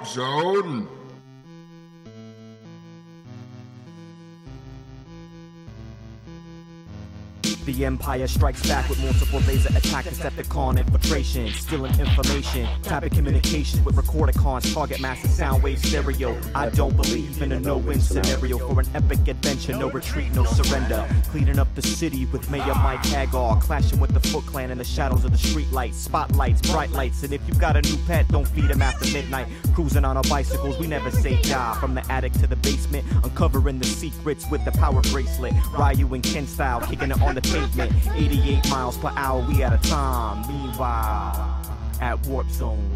Zone. The Empire strikes back with multiple laser attack, Decepticon infiltration, stealing information, typing communications with recordicons, target massive sound wave stereo. I don't believe in a no-win scenario for an epic adventure, no retreat, no surrender. Cleaning up the city with Mayor Mike Hagar, clashing with the Foot Clan in the shadows of the streetlights, spotlights, bright lights, and if you got a new pet, don't feed him after midnight. Cruising on our bicycles, we never say die. From the attic to the basement, uncovering the secrets with the power bracelet. Ryu and Ken style, kicking it on the pavement, 88 miles per hour, we out of time. Meanwhile, at Warp Zone.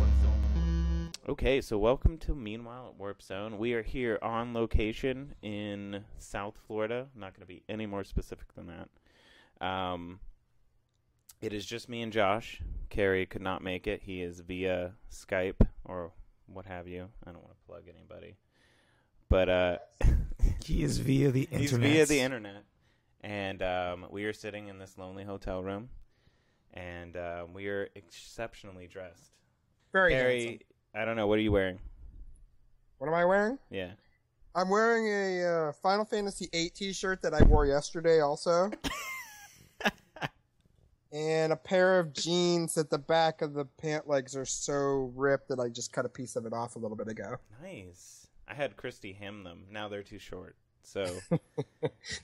Okay, so welcome to Meanwhile at Warp Zone. We are here on location in South Florida. I'm not going to be any more specific than that. It is just me and Josh. Carey could not make it. He is via Skype or what have you. I don't want to plug anybody. But he is via the internet. He's via the internet. And we are sitting in this lonely hotel room. And we are exceptionally dressed. Very Carey, handsome. I don't know. What are you wearing? What am I wearing? Yeah. I'm wearing a Final Fantasy VIII t-shirt that I wore yesterday also. And a pair of jeans that the back of the pant legs are so ripped that I just cut a piece of it off a little bit ago. Nice. I had Christy hem them. Now they're too short. So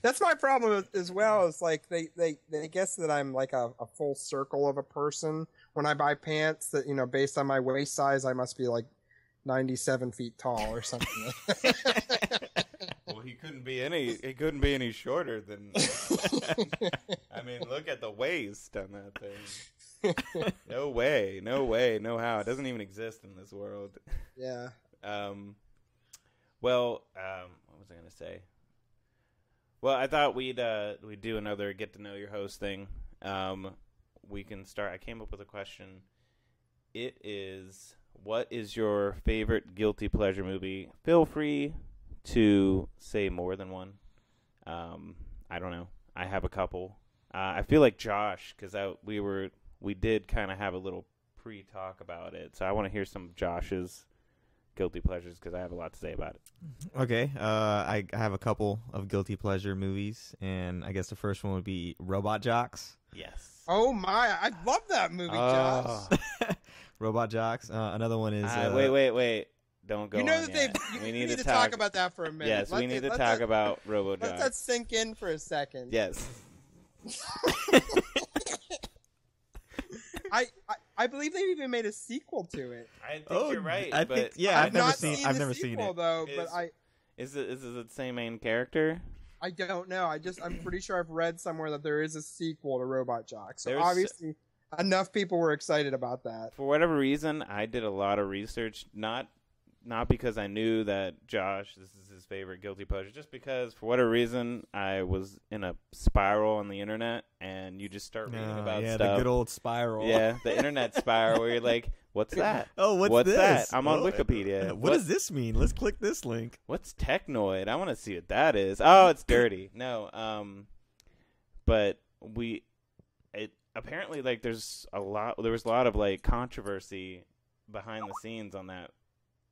that's my problem as well. Is like they guess that I'm like a full circle of a person when I buy pants. That, you know, based on my waist size, I must be like 97 feet tall or something. Well, he couldn't be any shorter than. I mean, look at the waist on that thing. No way, no how. It doesn't even exist in this world. Yeah. Well, what was I gonna say? Well, I thought we'd do another get to know your host thing. We can start. I came up with a question. It is, what is your favorite guilty pleasure movie? Feel free to say more than one. I don't know. I have a couple. I feel like Josh, because we did kind of have a little pre-talk about it, so I want to hear some of Josh's guilty pleasures because I have a lot to say about it. Okay, I have a couple of guilty pleasure movies, and I guess the first one would be Robot Jocks. Yes. Oh my! I love that movie, Josh. Robot Jocks. Another one is. Wait. Don't go. You know on that yet. we need to talk about that for a minute. Yes, we need to talk about Robot Jocks. Let that sink in for a second. Yes. I believe they even made a sequel to it. I think you're right. I but think, yeah, I've never seen it. Though, is it the same main character? I don't know. I'm pretty sure I've read somewhere that there is a sequel to Robot Jocks. So obviously, enough people were excited about that. For whatever reason, I did a lot of research, not because I knew that Josh, this is his favorite guilty pleasure, just because for whatever reason I was in a spiral on the internet, and you just start reading about stuff. Yeah, the good old spiral. Yeah, the internet spiral where you're like, what's that? Oh, what's this? That? I'm on Wikipedia. What does this mean? Let's click this link. What's technoid? I want to see what that is. Oh, it's dirty. No, but apparently like there was a lot of like controversy behind the scenes on that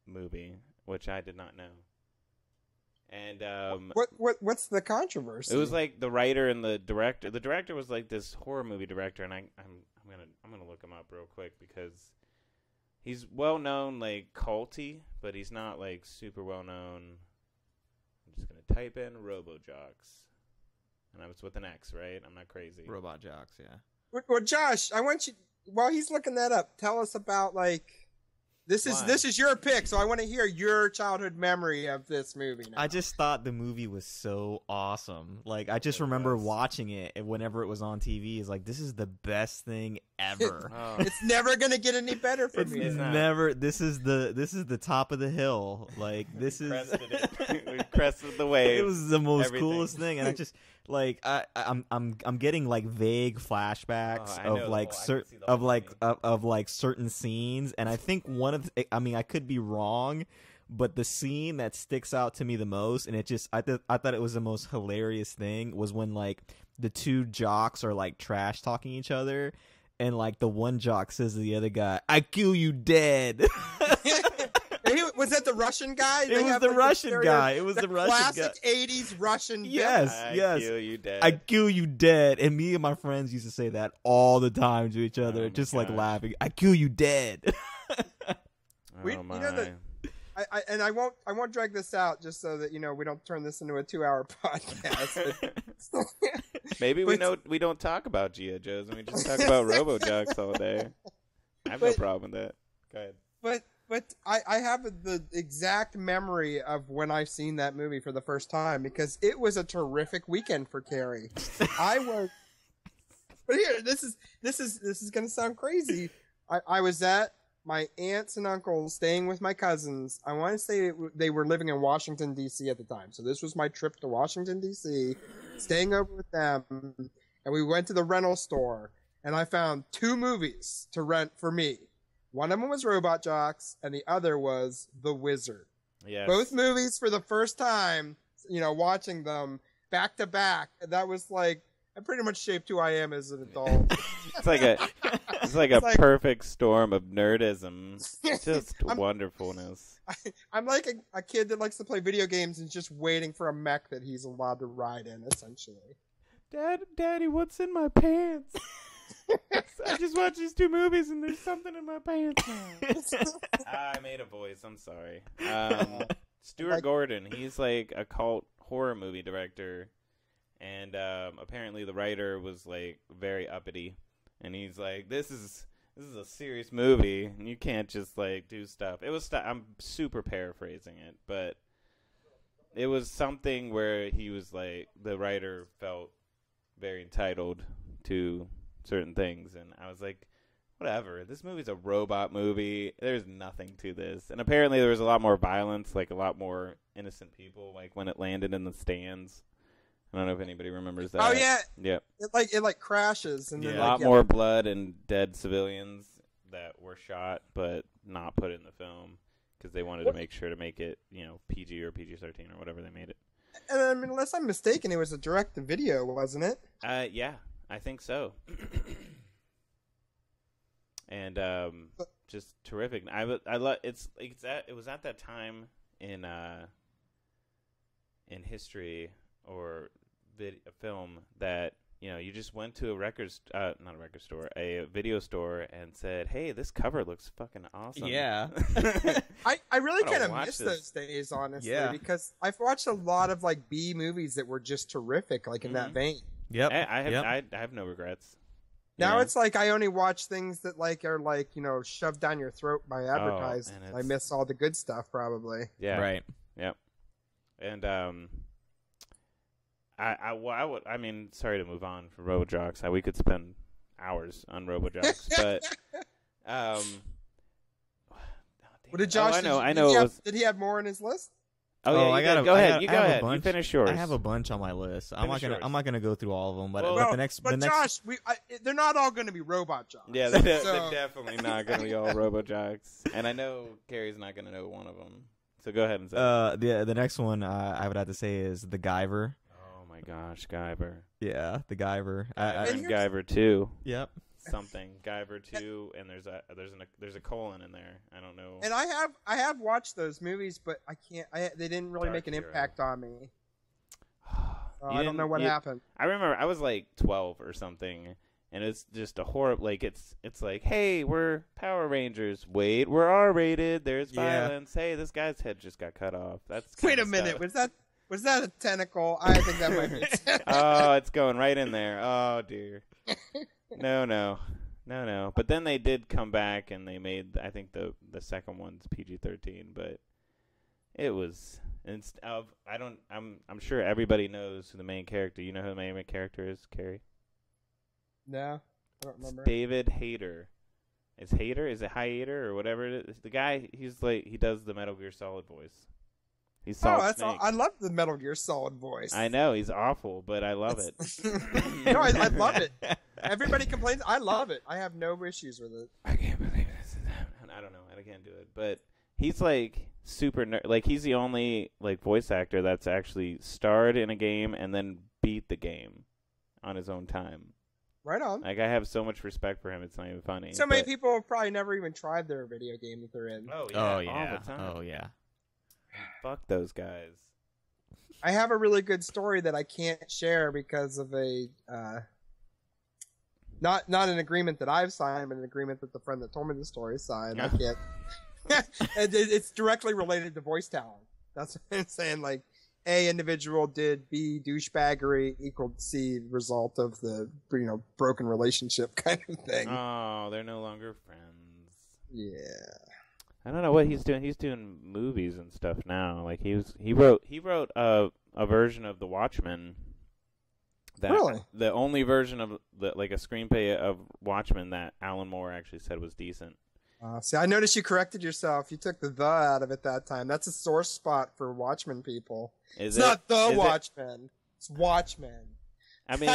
movie, which I did not know. And what's the controversy? It was like the writer and the director. The director was like this horror movie director, and I'm gonna look him up real quick because he's well known, like culty, but he's not like super well known. I'm just gonna type in RoboJocks, and I was with an X, right? I'm not crazy. Robot Jocks, yeah. Well, Josh, I want you, while he's looking that up, tell us about like. This is your pick, so I want to hear your childhood memory of this movie now. I just thought the movie was so awesome. Like, I just remember watching it whenever it was on TV. It's like, this is the best thing ever. It's never gonna get any better for me. It's never. This is the top of the hill. Like, this is. We crested the wave. It was the most coolest thing, and I just like I'm getting like vague flashbacks of like certain scenes, and I think one of I could be wrong, but the scene that sticks out to me the most, and I thought it was the most hilarious thing, was when like the two jocks are like trash talking each other, and like the one jock says to the other guy, "I kill you dead." Was that the Russian guy? It was the Russian guy. It was the Russian guy. Classic 80s Russian Yes, I kill you dead. I kill you dead. And me and my friends used to say that all the time to each other, Oh just my like gosh. laughing. I kill you dead. Oh my. You know that I won't drag this out just so that we don't turn this into a 2-hour podcast. Maybe we don't talk about G.I. Joes and we just talk about RoboJocks all day. I have no problem with that. Go ahead. But I have the exact memory of when I've seen that movie for the first time because it was a terrific weekend for Carrie. But here, this is gonna sound crazy. I was at my aunts and uncles staying with my cousins. I want to say they were living in Washington, D.C. at the time. So this was my trip to Washington, D.C., staying over with them. And we went to the rental store, and I found 2 movies to rent for me. One of them was Robot Jocks, and the other was The Wizard. Yes. Both movies for the first time, watching them back to back. That was like, I pretty much shaped who I am as an adult. It's like a perfect storm of nerdism. Just wonderfulness. I'm like a kid that likes to play video games and just waiting for a mech that he's allowed to ride in, essentially. Daddy, what's in my pants? I just watched these 2 movies and there's something in my pants now. I made a voice. I'm sorry. Stuart Gordon. He's like a cult horror movie director. And apparently the writer was like very uppity, and he's like, "This is a serious movie, and you can't just like do stuff." It was I'm super paraphrasing it, but it was something where he was like, the writer felt very entitled to certain things, and I was like, whatever. This movie's a robot movie. There's nothing to this, and apparently there was a lot more violence, like a lot more innocent people, like when it landed in the stands. I don't know if anybody remembers that. Oh yeah, yep. It crashes and then A lot more blood and dead civilians that were shot, but not put in the film because they wanted to make sure to make it, PG or PG-13 or whatever they made it. And I mean, unless I'm mistaken, it was a direct-to-video, wasn't it? Yeah, I think so. And just terrific. I love it was at that time in history or a film that you just went to a video store and said, "Hey, this cover looks fucking awesome." Yeah. I really I kind of watch miss this. those days, honestly, Yeah. because I've watched a lot of like B movies that were just terrific, like in that vein. Yep. I have no regrets. Now it's like I only watch things that like are like shoved down your throat by Oh, advertising. and I miss all the good stuff probably. Yeah. Right. Yep. And I mean, sorry to move on from RoboJocks. We could spend hours on RoboJocks, but What did Josh? I know. Did he have more on his list? Oh yeah, I got go ahead. I You have go a ahead. You bunch. finish yours. I have a bunch on my list. I'm Finish yours. not gonna go through all of them, but, Well, but the next. Josh, they're not all going to be robot jobs. Yeah, they're So- definitely not going to be all RoboJocks, and I know Carrie's not going to know one of them. So go ahead and say. The next one I would have to say is the Guyver. Oh my gosh, Guyver. Yeah, the Guyver. And Guyver 2. Yep. Something Guyver 2, and there's a colon in there. I don't know. And I have watched those movies, but I can't. They didn't really Dark make an Hero. impact on me. I You don't know what didn't- happened. I remember I was like 12 or something, and it's just a horrible. Like it's like, hey, we're Power Rangers. Wait, we're R-rated. There's Yeah. violence. Hey, this guy's head just got cut off. That's Wait kinda a minute. stuff. Was that a tentacle? I think that might be. A tentacle. Oh, it's going right in there. Oh dear. No. But then they did come back and they made. I think the second one's PG-13, but it was. I'm sure everybody knows who the main character. You know who the main character is, Carrie? No, I don't remember. David Hayter. Is it Hayter or whatever it is? The guy, he's like, he does the Metal Gear Solid voice. He's Solid Snake. I love the Metal Gear Solid voice. I know, he's awful, but I love it. No, I love it. Everybody complains. I love it. I have no issues with it. I can't believe this. I don't know. I can't do it. But he's like super like he's the only like voice actor that's actually starred in a game and then beat the game on his own time. Right on. Like, I have so much respect for him, it's not even funny. So many people have probably never even tried their video game that they're in. Oh, Oh all yeah. the time. Oh yeah. Fuck those guys. I have a really good story that I can't share because of a not an agreement that I've signed, but an agreement that the friend that told me the story signed. I can't. It's directly related to voice talent. That's what I'm saying. Like, A, individual did, B, douchebaggery equaled C, result of the broken relationship kind of thing. Oh, they're no longer friends. Yeah. I don't know what he's doing. He's doing movies and stuff now. Like he wrote a version of The Watchmen. Really? The only version of a screenplay of Watchmen that Alan Moore actually said was decent. See, I noticed you corrected yourself. You took the out of it that time. That's a sore spot for Watchmen people. It's not The Watchmen. It's Watchmen. I mean,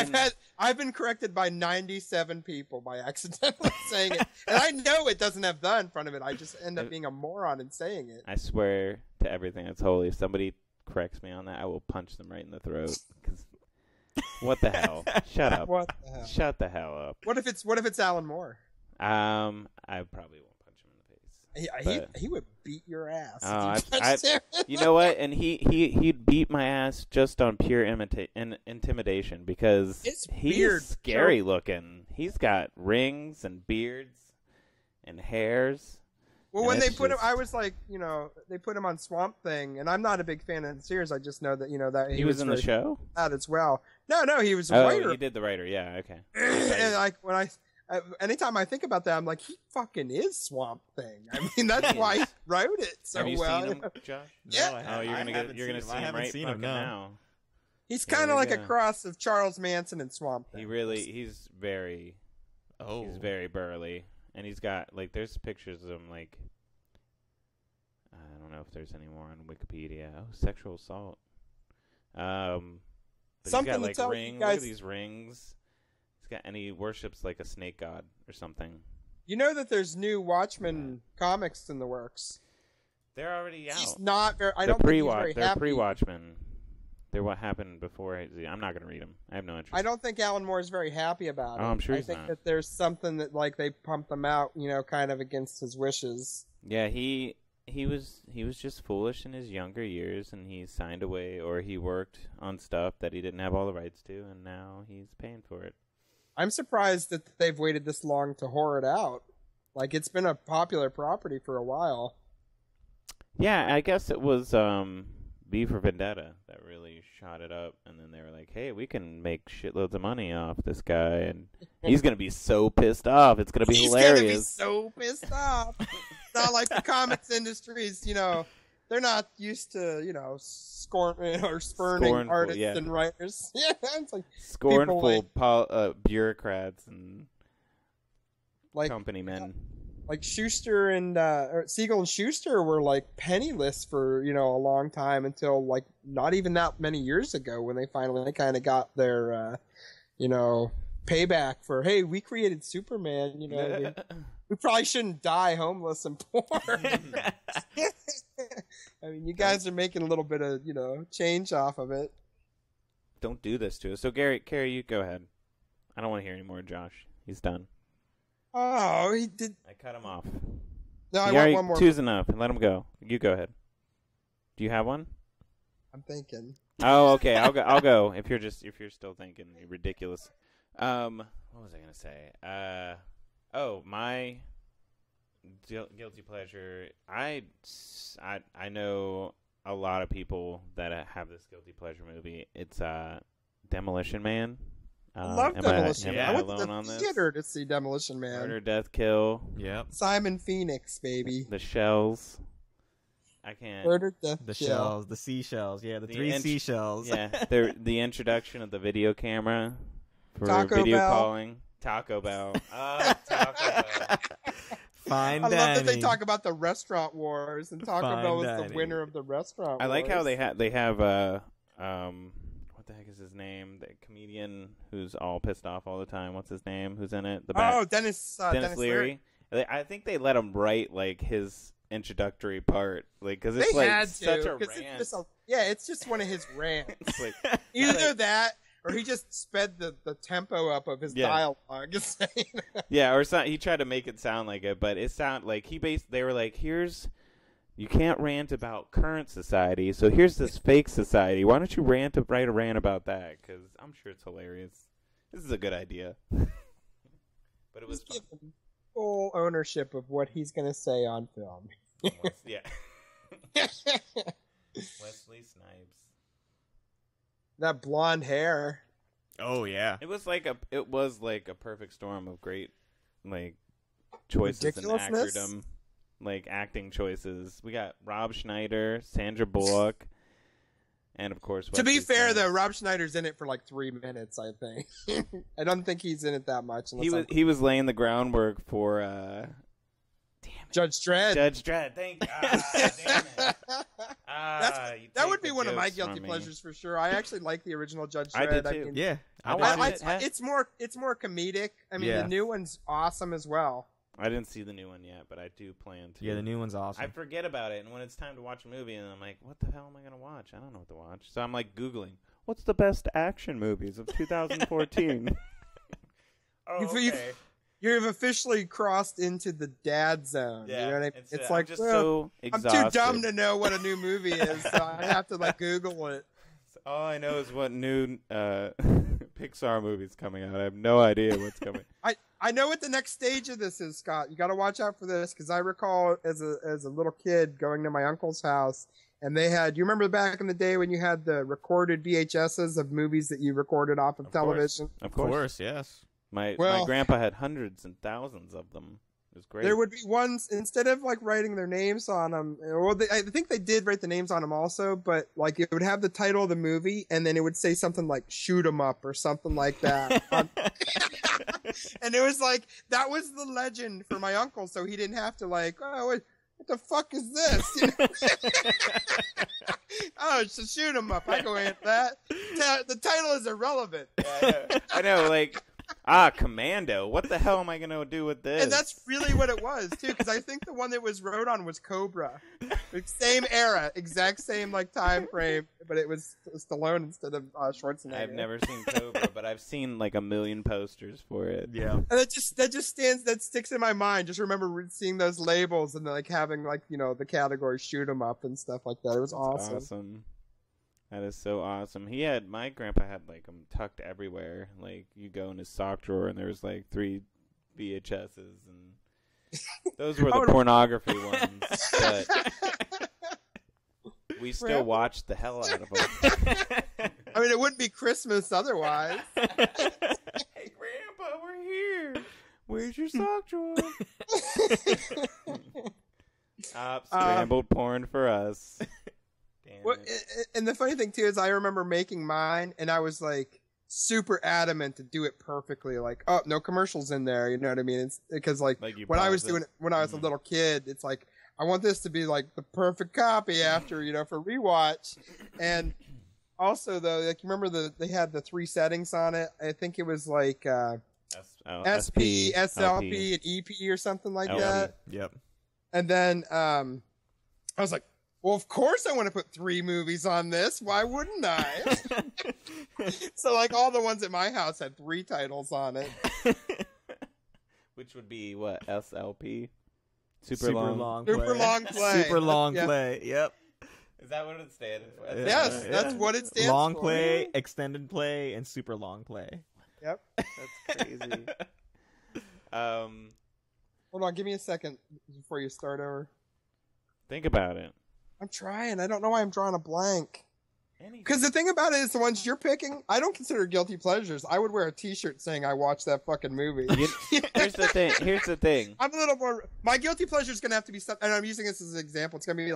I've been corrected by 97 people by accidentally saying it, and I know it doesn't have the in front of it. I just end up being a moron in saying it. I swear to everything that's holy, if somebody corrects me on that, I will punch them right in the throat. 'Cause what the hell? Shut up. What the hell? Shut the hell up. What if it's Alan Moore? I probably won't punch him in the face. He would beat your ass. Oh, if you touched him. you know what? And he'd beat my ass just on pure intimidation because he's weird. scary looking. He's got rings and beards and hairs. Well, and when they it's put him, just- I was like, they put him on Swamp Thing, and I'm not a big fan of the series. I just know that that He was in the very show? That as well. No, he was a Oh, writer. he did the writer. Yeah, okay. And like anytime I think about that, I'm like, he fucking is Swamp Thing. I mean, that's why he wrote it so Have you well. seen him, Josh? Yeah. Oh, you're gonna see him right fucking now. He's There kind you of like a go. cross of Charles Manson and Swamp Thing. He's very burly, and he's got there's pictures of him I don't know if there's any more on Wikipedia. Oh, sexual assault. But Something he's got to tell you rings. guys- Look at these rings. And he worships like a snake god or something. You know that there's new Watchmen comics in the works. They're already out. He's not very. I They're don't think he's very They're happy. pre-Watchmen. They're what happened before. I'm not gonna read them. I have no interest. I don't think Alan Moore is very happy about it. Oh, I'm sure I he's think not. that there's something that they pumped them out, kind of against his wishes. Yeah, he was just foolish in his younger years, and he signed away or he worked on stuff that he didn't have all the rights to, and now he's paying for it. I'm surprised that they've waited this long to whore it out. Like, it's been a popular property for a while. Yeah, I guess it was V for Vendetta that really shot it up, and then they were like, "Hey, we can make shitloads of money off this guy, and he's gonna be so pissed off. It's gonna be hilarious." He's gonna be so pissed off. It's not like the comics industries, they're not used to, scorn or spurning Scornful, artists yeah. and writers. Yeah, it's like Scornful people bureaucrats and company men. Like Schuster and Siegel and Schuster were penniless for a long time until not even that many years ago when they finally kind of got their payback for, hey, we created Superman. We probably shouldn't die homeless and poor. I mean, you guys are making a little bit of change off of it. Don't do this to us. So Carey, you go ahead. I don't want to hear any more, Josh. He's done. Oh, he did. I cut him off. No, I want one more. Two's enough, and let him go. You go ahead. Do you have one? I'm thinking. Oh, okay. I'll go. If you're still thinking, you're ridiculous. What was I gonna say? My guilty pleasure. I know a lot of people that have this guilty pleasure movie. It's Demolition Man. I love Demolition Man. I went alone to the on this? theater to see Demolition Man. Murder, Death, Kill. Yep. Simon Phoenix, baby. The Shells. I can't. Murder, Death, The Kill. shells, the seashells. Yeah, the three seashells. Yeah, the introduction of the video camera for Taco video Bell. calling. Taco Bell. Taco Bell. Fine I dining. love that they talk about the restaurant wars, and Taco Fine Bell was dining. the winner of the restaurant I like how wars. they have what the heck is his name? The comedian who's all pissed off all the time. What's his name? Who's in it? Dennis Leary. I think they let him write his introductory part, because They it's had to, such a 'cause rant. it's just it's just one of his rants. It's Either that, or he just sped the tempo up of his dialogue. Yeah, or he tried to make it sound like it, but it sounded like they were like, you can't rant about current society, so here's this fake society. Why don't you write a rant about that? Because I'm sure it's hilarious. This is a good idea. But it was fun. Full ownership of what he's going to say on film. Yeah. Wesley Snipes. That blonde hair. Oh yeah. It was like a perfect storm of great choices in ridiculousness? actordom, acting choices. We got Rob Schneider, Sandra Bullock, and of course To be Wesley fair, Snipes. though, Rob Schneider's in it for 3 minutes, I think. I don't think he's in it that much. He was laying the groundwork for Judge Dredd. Judge Dredd. Thank you. Damn it. That would be one of my guilty pleasures for sure. I actually like the original Judge Dredd. I did too. Yeah. It's more comedic. I mean, the new one's awesome as well. I didn't see the new one yet, but I do plan to. Yeah, the new one's awesome. I forget about it, and when it's time to watch a movie, and I'm like, what the hell am I going to watch? I don't know what to watch. So I'm Googling, what's the best action movies of 2014? You've officially crossed into the dad zone. Yeah, you know what I mean? it's like, just so I'm exhausted. too dumb to know what a new movie is, so I have to Google it. All I know is what new Pixar movie's coming out. I have no idea what's coming. I know what the next stage of this is, Scott. You got to watch out for this because I recall as a little kid going to my uncle's house, and they had. You remember back in the day when you had the recorded VHSs of movies that you recorded off of television? Of course, yes. My grandpa had hundreds and thousands of them. It was great. There would be ones instead of writing their names on them. Well, I think they did write the names on them also, but it would have the title of the movie, and then it would say something like "Shoot 'em up" or something like that. And it was that was the legend for my uncle, so he didn't have to oh, what the fuck is this? You know? Oh, it's a shoot 'em up. I go with that. The title is irrelevant. Yeah, I know. Commando. What the hell am I going to do with this? And that's really what it was, too, because I think the one that was wrote on was Cobra. Same era, exact same, time frame, but it was Stallone instead of Schwarzenegger. I've never seen Cobra, but I've seen, a million posters for it. Yeah. And that sticks in my mind. Just remember seeing those labels and, having, the category shoot 'em up and stuff like that. It was awesome. That is so awesome. My grandpa had them tucked everywhere. You go in his sock drawer and there was 3 VHSs, and those were the pornography ones. But we still watched the hell out of them. I mean, it wouldn't be Christmas otherwise. Hey, Grandpa, we're here. Where's your sock drawer? Scrambled porn for us. Well, and the funny thing too is I remember making mine, and I was super adamant to do it perfectly. Oh, no commercials in there. You know what I mean? It's because when I was doing it when I was a little kid, it's I want this to be the perfect copy after for rewatch. And also though, you remember they had the 3 settings on it. I think it was SP, SLP, and EP or something like that. Yep. And then I was like, well, of course I want to put 3 movies on this. Why wouldn't I? So, all the ones at my house had 3 titles on it. Which would be what? SLP? Super long play. Super long play. Yep. Is that what it stands for? Yes, that's what it stands long for. play, extended play, and super long play. Yep. That's crazy. Hold on, give me a second before you start over. Think about it. I'm trying. I don't know why I'm drawing a blank. Because the thing about it is the ones you're picking, I don't consider guilty pleasures. I would wear a T-shirt saying I watched that fucking movie. Here's the thing. I'm a little more. My guilty pleasure is gonna have to be something, and I'm using this as an example. It's gonna be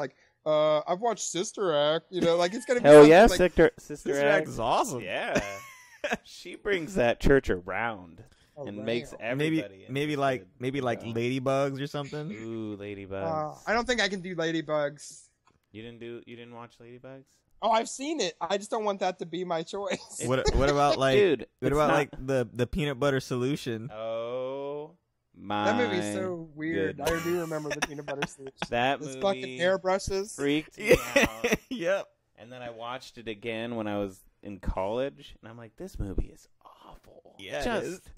I've watched Sister Act. It's gonna be. Hell yeah, Sister Act is awesome. Yeah, she brings that church around. And makes everybody maybe Ladybugs or something. Ooh, Ladybugs. I don't think I can do Ladybugs. You didn't watch Ladybugs? Oh, I've seen it. I just don't want that to be my choice. What about dude? What about the peanut butter solution? Oh my! That movie's so weird. Goodness. I do remember the peanut butter solution. That fucking hairbrushes freaked me out. Yep. And then I watched it again when I was in college, and I'm like, this movie is awful. Yeah, just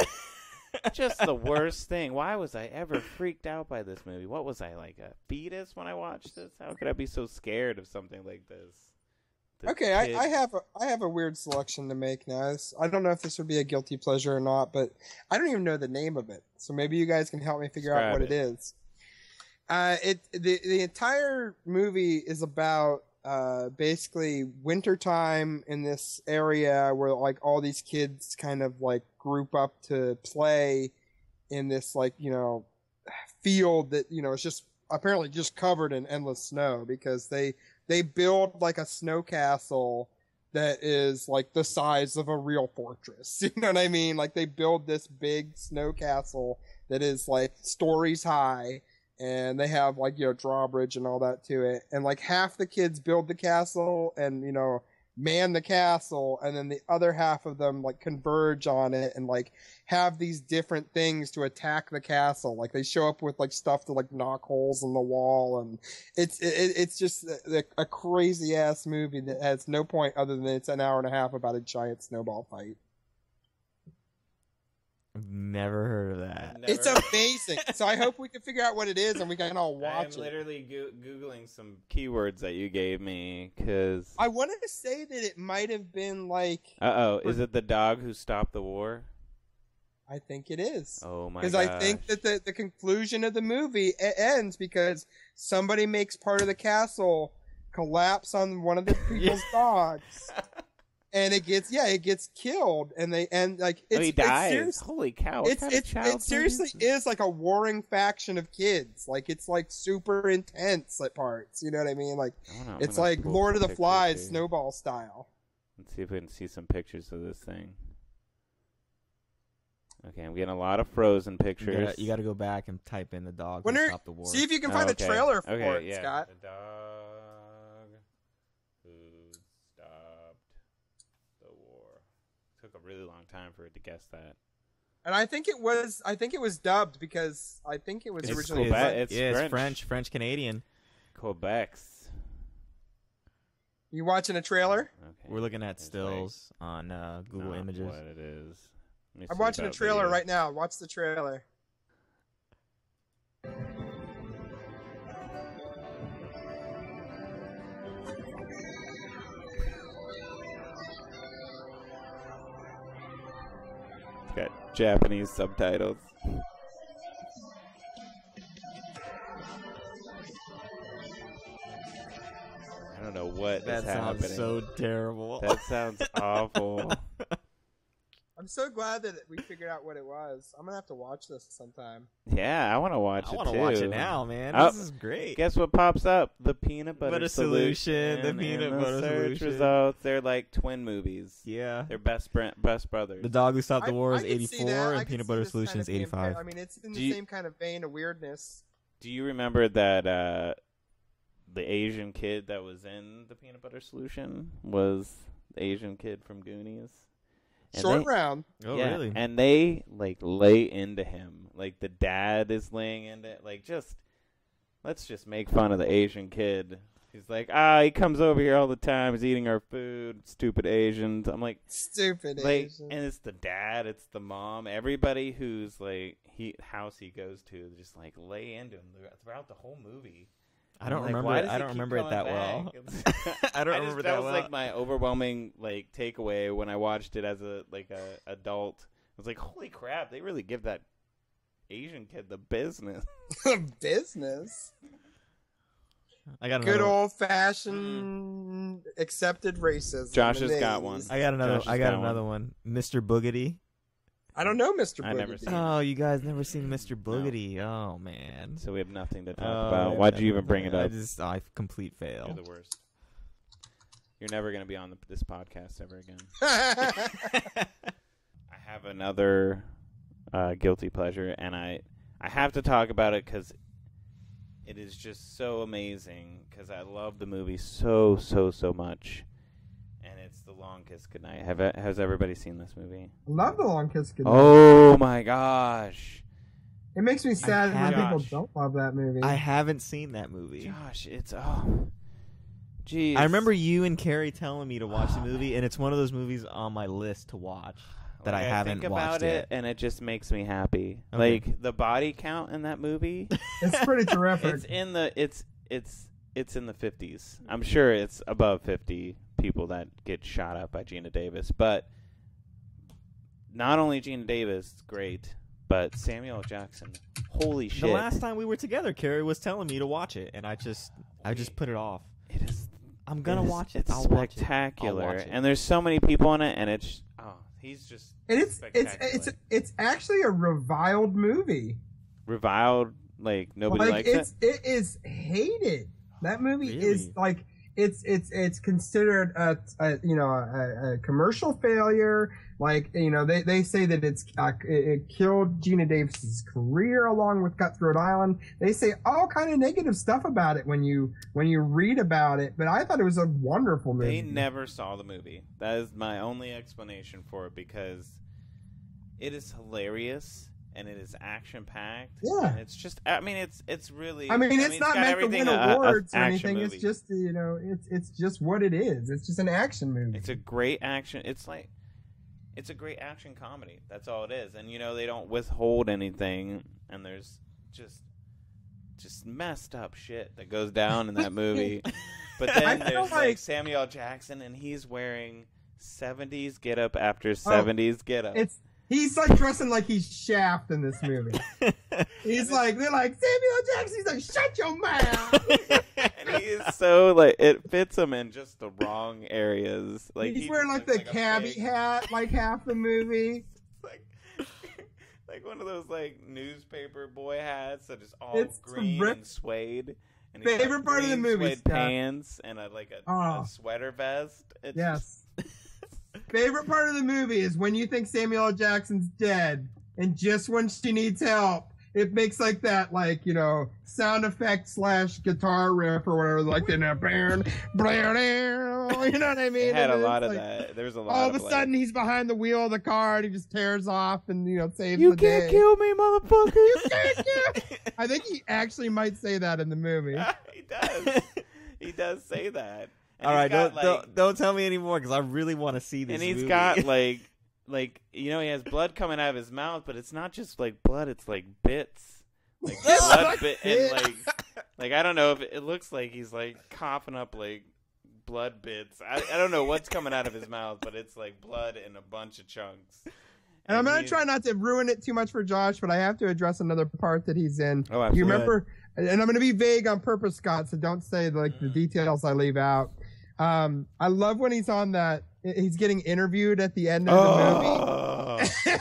just the worst thing. Why was I ever freaked out by this movie? What was I, like a fetus when I watched this? How could I be so scared of something like this? Okay, I have a weird selection to make now. I don't know if this would be a guilty pleasure or not, but I don't even know the name of it. So maybe you guys can help me figure out what it is. The entire movie is about basically wintertime in this area where like all these kids kind of like group up to play in this like, you know, field that, you know, is just apparently just covered in endless snow because they build like a snow castle that is like the size of a real fortress. You know what I mean? Like they build this big snow castle that is like stories high, and they have like, you know, drawbridge and all that to it. And like half the kids build the castle and, you know, man the castle, and then the other half of them like converge on it and like have these different things to attack the castle. Like they show up with like stuff to like knock holes in the wall, and it's just a crazy ass movie that has no point other than it's an hour and a half about a giant snowball fight. I've never heard of that. It's amazing. So I hope we can figure out what it is and we can all watch it. I'm literally Googling some keywords that you gave me because I wanted to say that it might have been like... is it the dog who stopped the war? I think it is. Oh my god. Because I think that the conclusion of the movie ends because somebody makes part of the castle collapse on one of the people's dogs. And it gets killed, and he dies. Holy cow! It seriously is like a warring faction of kids. Like it's like super intense at parts. You know what I mean? Like it's like Lord of the Flies snowball style. Let's see if we can see some pictures of this thing. Okay, I'm getting a lot of frozen pictures. You got to go back and type in the dog who stopped the war. See if you can find a trailer for it, Scott. The dog who stopped the war. Took a really long time for it to guess that. And I think it was dubbed because I think it was originally it's French Canadian. Quebec's. You watching a trailer? Okay. We're looking at stills on Google Images. What it is. I'm watching a trailer right now. Watch the trailer. It's got Japanese subtitles. I don't know what is happening. That sounds so terrible. That sounds awful. I'm so glad that we figured out what it was. I'm gonna have to watch this sometime. Yeah, I want to watch it too. I want to watch it now, man. This is great. Guess what pops up? The peanut butter solution. The peanut butter search solution. results. They're like twin movies. Yeah, they're best brothers. The Dog Who Stopped the War is 84, and and Peanut Butter Solution is 85. I mean, it's in the same kind of vein of weirdness. Do you remember that the Asian kid that was in the peanut butter solution was the Asian kid from Goonies? Short round. Oh, yeah, really? And they like lay into him. Like the dad is laying into like let's just make fun of the Asian kid. He's like, he comes over here all the time, he's eating our food, stupid Asians. I'm like stupid Asians. And it's the dad, it's the mom, everybody who's like house he goes to just like lay into him throughout the whole movie. I don't remember it. I don't remember it that well. I don't remember that well. That was like my overwhelming like takeaway when I watched it as a adult. I was like, holy crap! They really give that Asian kid the business. Business. I got good old fashioned accepted racism. Josh has got one. I got another one. Mr. Boogedy. I don't know Mr. Boogedy. I never seen it. Oh, you guys never seen Mr. Boogedy? No. Oh man. So we have nothing to talk about. Why'd you even bring it up? I complete fail. You're the worst. You're never gonna be on this podcast ever again. I have another guilty pleasure, and I have to talk about it because it is just so amazing. Because I love the movie so much. And it's The Long Kiss Goodnight. Has everybody seen this movie? I love The Long Kiss Goodnight. Oh my gosh. It makes me sad when people don't love that movie. I haven't seen that movie. Josh, Jeez. I remember you and Carrie telling me to watch the movie, and it's one of those movies on my list to watch that I haven't think watched about yet. it, and it just makes me happy. Okay. Like the body count in that movie, It's pretty terrific. it's in the it's in the 50s. I'm sure it's above 50 people that get shot up by Gina Davis, but not only Gina Davis, great, but Samuel L. Jackson. Holy shit! The last time we were together, Carrie was telling me to watch it, and I just put it off. It is. I'm gonna watch it. It's I'll watch it. spectacular, I'll watch it. and there's so many people in it, and it's he's just And spectacular. it's actually a reviled movie. reviled. Like nobody likes it. It is hated. That movie is Really? like it's considered a commercial failure. Like they say that it killed Gina Davis's career along with Cutthroat Island. They say all kind of negative stuff about it when you read about it. But I thought it was a wonderful movie. They never saw the movie. That is my only explanation for it, because it is hilarious and it is action packed. Yeah. And it's just. I mean, it's really. It's not got meant to everything win a awards or action anything. movie. It's just it's just what it is. It's just an action movie. It's a great action. It's a great action comedy. That's all it is. And they don't withhold anything. And there's just messed up shit that goes down in that movie. But then there's like Samuel L. Jackson, and he's wearing 70s getup after 70s getup. He's like dressing like he's Shaft in this movie. They're like Samuel L. Jackson. He's like, shut your mouth. And he is so it fits him in just the wrong areas. Like he's wearing like the cabbie hat, like half the movie. like one of those like newspaper boy hats that is all green and suede. And he's favorite part of the movie, suede pants and a sweater vest. Yes. Favorite part of the movie is when you think Samuel L. Jackson's dead, and just when she needs help, it makes like that, sound effect / guitar riff or whatever, like in a band, you know what I mean? It had a lot of that. There's a lot. All of a sudden, he's behind the wheel of the car, and he just tears off and saves you the day. You can't kill me, motherfucker! You can't kill. I think he actually might say that in the movie. He does. He does say that. And all right, don't tell me anymore, because I really want to see this. And he's movie. got he has blood coming out of his mouth, but it's not just like blood; it's like bits, like blood bit, and I don't know if it looks like he's like coughing up like blood bits. I don't know what's coming out of his mouth, but it's like blood in a bunch of chunks. And I'm gonna try not to ruin it too much for Josh, but I have to address another part that he's in. Oh, absolutely. You remember? And I'm gonna be vague on purpose, Scott, so don't say the details I leave out. I love when he's on that. He's getting interviewed at the end of the movie.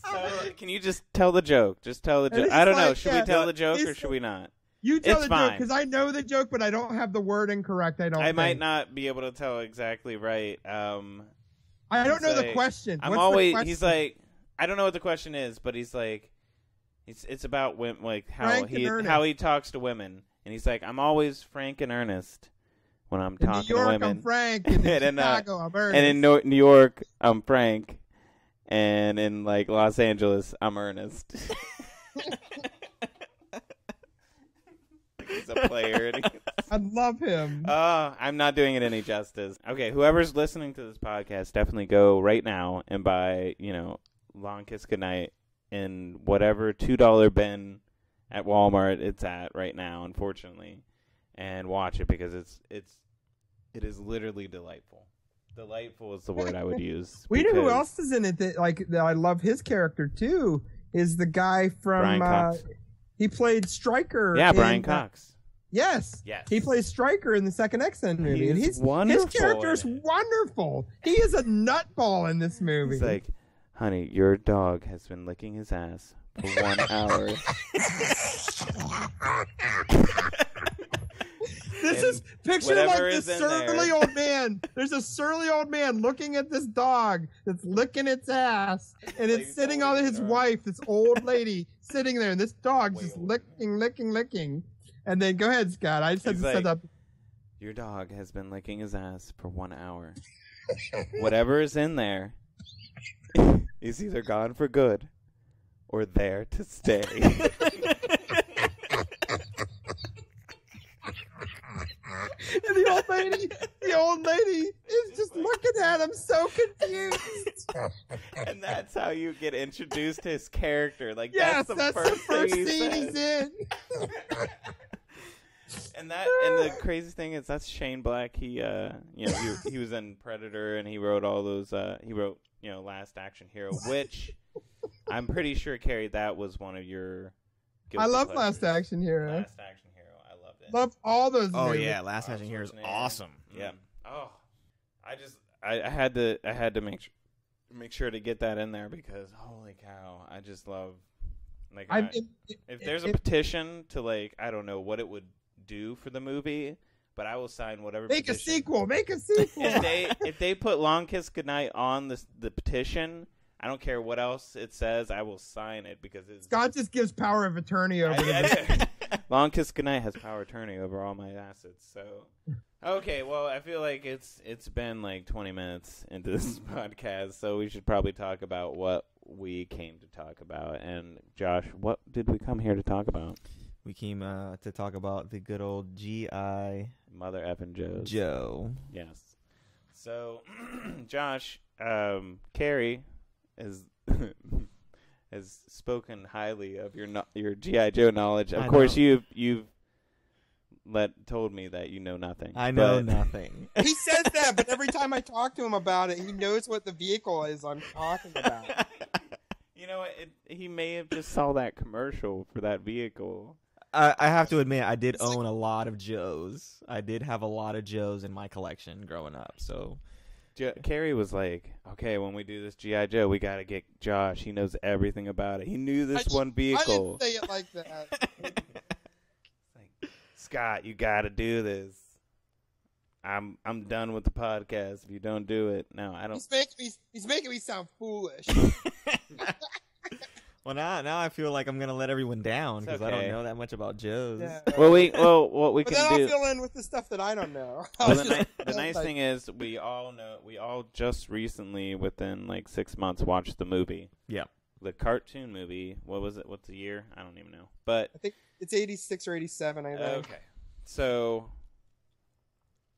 So, can you just tell the joke? Just tell the joke. I don't know. Should we tell the joke or should we not? You tell it's the joke, fine. because I know the joke, but I don't have the wording correct. I might not be able to tell exactly right. I don't know the question. I'm always. He's like, I don't know what the question is, but he's like, it's about women, like how he talks to women, and he's like, I'm always frank and earnest when I'm talking to women. I'm Frank, and in Chicago, I'm Ernest. And in New York, I'm Frank, and in like Los Angeles, I'm Ernest. He's a player. I love him. I'm not doing it any justice. Okay, whoever's listening to this podcast, definitely go right now and buy, Long Kiss Goodnight in whatever $2 bin at Walmart it's at right now, unfortunately, and watch it, because it is literally delightful. Delightful is the word I would use. We know who else is in it that I love his character too. Is the guy from Brian Cox. He played Stryker. Yeah, Brian Cox. Yes. He plays Stryker in the second X-Men movie, and he's wonderful. His character is wonderful. He is a nutball in this movie. He's like, honey, your dog has been licking his ass for 1 hour. This is picture like this surly old man. There's a surly old man looking at this dog that's licking its ass, and it's sitting on his wife, this old lady sitting there, and this dog's just licking. And then go ahead, Scott. I just had to set up. Your dog has been licking his ass for 1 hour. Whatever is in there is either gone for good or there to stay. the old lady is just looking at him so confused. And that's how you get introduced to his character. Like, Yes, that's the first thing scene he he's says. in. And the craziest thing is that's Shane Black. He he was in Predator, and he wrote all those. He wrote Last Action Hero, which I'm pretty sure, Carrie, that was one of your. I love pleasures. Last Action Hero. Last Action Hero, I loved it. Love all those. Oh movies. yeah, Last Action Hero is awesome. Yeah. Oh, I had to make sure to get that in there because holy cow, I just love. Like, if there's a petition to I don't know what it would do for the movie, but I will sign whatever. Make petition. a sequel. Make a sequel. If they put Long Kiss Goodnight on the petition, I don't care what else it says. I will sign it because Scott just gives power of attorney over the Long Kiss Goodnight has power of attorney over all my assets. So, okay, well, I feel like it's been 20 minutes into this podcast, so we should probably talk about what we came to talk about. And Josh, what did we come here to talk about? We came to talk about the good old G.I. Mother effing Joe. Yes. So, Josh, Carrie has spoken highly of your G.I. Joe knowledge. Of course, you've told me that you know nothing. I know nothing. He says that, but every time I talk to him about it, he knows what the vehicle is I'm talking about. You know what? He may have just saw that commercial for that vehicle. I have to admit, I did own a lot of Joes. I did have a lot of Joes in my collection growing up. So, Carrie was like, "Okay, when we do this G.I. Joe, we got to get Josh. He knows everything about it. He knew this one vehicle." I didn't say it like that. Scott, you got to do this. I'm done with the podcast if you don't do it. No, I don't. He's making me sound foolish. Well, now I feel like I'm gonna let everyone down because I don't okay. know that much about Joes. Yeah. What we But can then I'll do. fill in with the stuff that I don't know. Well, the nice thing is we all just recently within 6 months watched the movie. Yeah. The cartoon movie. What was it? What's the year? I don't even know. But I think it's 86 or 87, I think. okay. So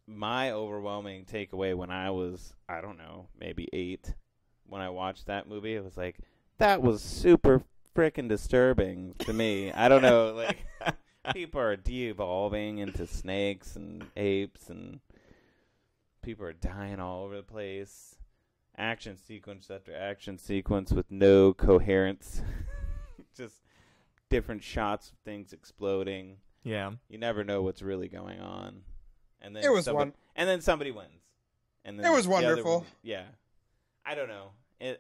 my overwhelming takeaway when I was, I don't know, maybe 8 when I watched that movie, it was like, that was super freaking disturbing to me. I don't know, people are de-evolving into snakes and apes, and people are dying all over the place. Action sequence after action sequence with no coherence. Just different shots of things exploding. Yeah. You never know what's really going on. And then It was and then somebody wins. And then It was the other wonderful. one- yeah. I don't know.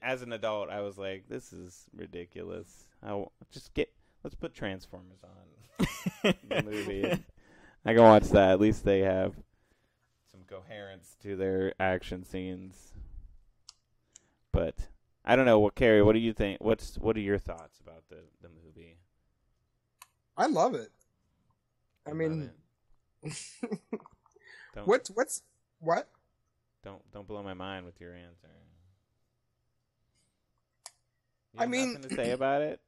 As an adult, I was like, this is ridiculous. Let's put Transformers on the movie. I can watch that. At least they have some coherence to their action scenes. But I don't know. Carrie, what do you think? What are your thoughts about the movie? I love it. I You mean, love it? what? Don't blow my mind with your answer. You I have mean- nothing to say about it.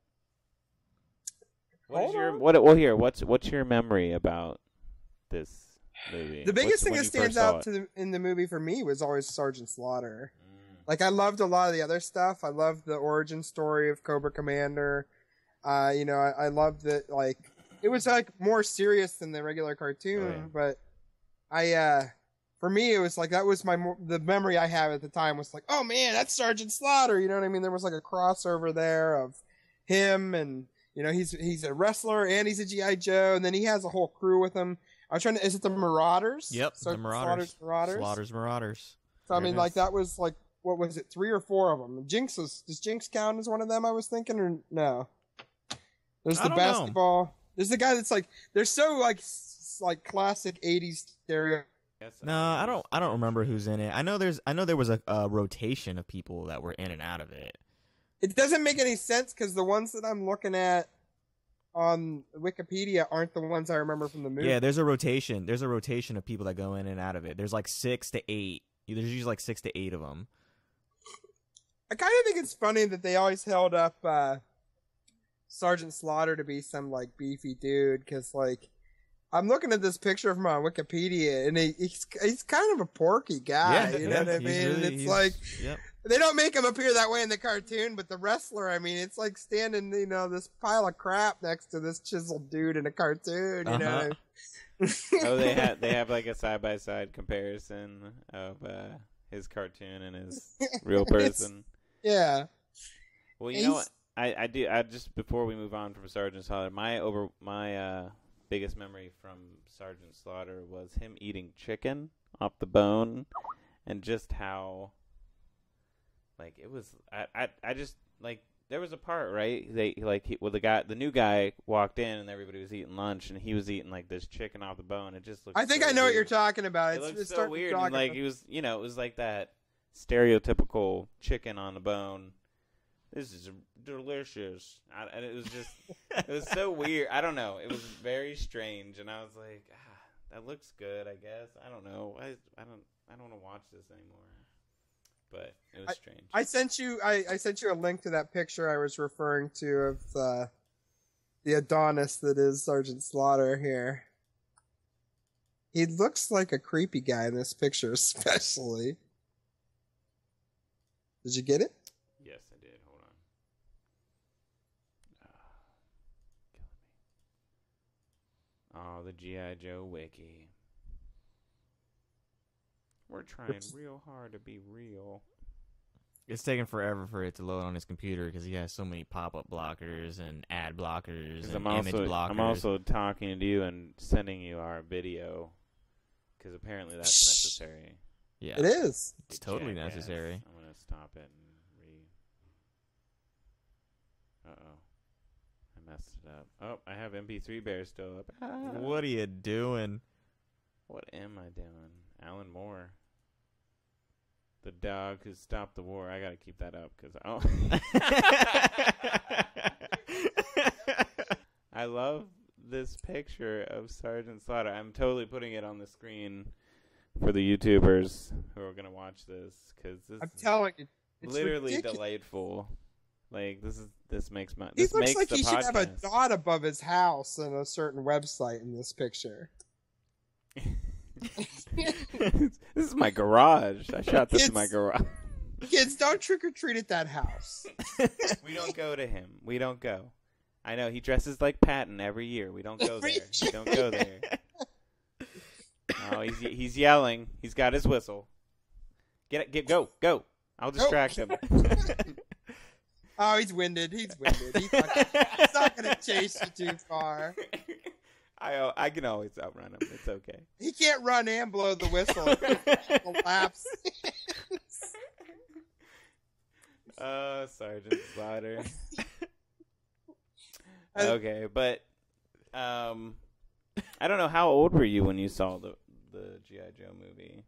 What is Hold your on. what? Well, here. What's your memory about this movie? The biggest thing when that you stands first saw out it? in the movie for me was always Sergeant Slaughter. Mm. I loved a lot of the other stuff. I loved the origin story of Cobra Commander. I loved that. It was more serious than the regular cartoon, but for me, it was that was the memory I have at the time was oh man, that's Sergeant Slaughter. You know what I mean? There was a crossover there of him, and he's a wrestler and he's a GI Joe, and then he has a whole crew with him. I was trying to. Is it the Marauders? Yep, Sergeant the Marauders. Slaughter's Marauders. So I There mean, it is. that was what was it? 3 or 4 of them. Does Jinx count as one of them? I was thinking, or no? There's I the don't know. basketball. There's the guy that's they're so classic 80s stereo. Yes, No, I don't remember who's in it. I know there was a rotation of people that were in and out of it. It doesn't make any sense because the ones that I'm looking at on Wikipedia aren't the ones I remember from the movie. Yeah, there's a rotation. There's a rotation of people that go in and out of it. There's 6 to 8. There's usually 6 to 8 of them. I kind of think it's funny that they always held up Sergeant Slaughter to be some beefy dude because I'm looking at this picture of him on Wikipedia, and he's kind of a porky guy. Yeah, you know what I mean? really, It's like yep. they don't make him appear that way in the cartoon, but the wrestler, I mean, it's like standing, this pile of crap next to this chiseled dude in a cartoon. You know? Oh, they have like a side by side comparison of his cartoon and his real person. Yeah. Well, you know what? I just before we move on from Sergeant Slaughter, my biggest memory from Sergeant Slaughter was him eating chicken off the bone, and just how like it was. I just like there was a part right. The new guy walked in and everybody was eating lunch, and he was eating like this chicken off the bone. It just looked. I think so I know weird. what you're talking about. It looked it's so weird, and like he was, it was like that stereotypical chicken on the bone. This is delicious. And it was just, it was so weird. I don't know. It was very strange, and I was like, that looks good. I guess I don't know. I don't want to watch this anymore. But it was strange. I sent you a link to that picture I was referring to of the Adonis that is Sergeant Slaughter here. He looks like a creepy guy in this picture, especially. Did you get it? Yes, I did. Hold on. Oh, the G.I. Joe wiki. We're trying real hard to be real. It's taking forever for it to load on his computer because he has so many pop-up blockers and ad blockers and image blockers. I'm also talking to you and sending you our video because apparently that's necessary. Yeah, it is. It's totally necessary. I'm going to stop it and Uh-oh. I messed it up. Oh, I have MP3 Bear still up. What are you doing? What am I doing? Alan Moore. The dog who stopped the war. I got to keep that up because I love this picture of Sergeant Slaughter. I'm totally putting it on the screen for the YouTubers who are going to watch this because I'm telling you, it's literally ridiculous. Delightful. Like this makes my. He This looks makes like the he podcast. should have a dot above his house and a certain website in this picture. This is my garage. I shot this in my garage. Kids, don't trick or treat at that house. We don't go to him. We don't go. I know he dresses like Patton every year. We don't go there. We don't go there. Oh, he's yelling. He's got his whistle. Go. I'll distract him. Oh, he's winded. He's not going to chase you too far. I can always outrun him. It's okay. He can't run and blow the whistle. It laps. Sergeant Slaughter. Okay, but I don't know. How old were you when you saw the G.I. Joe movie?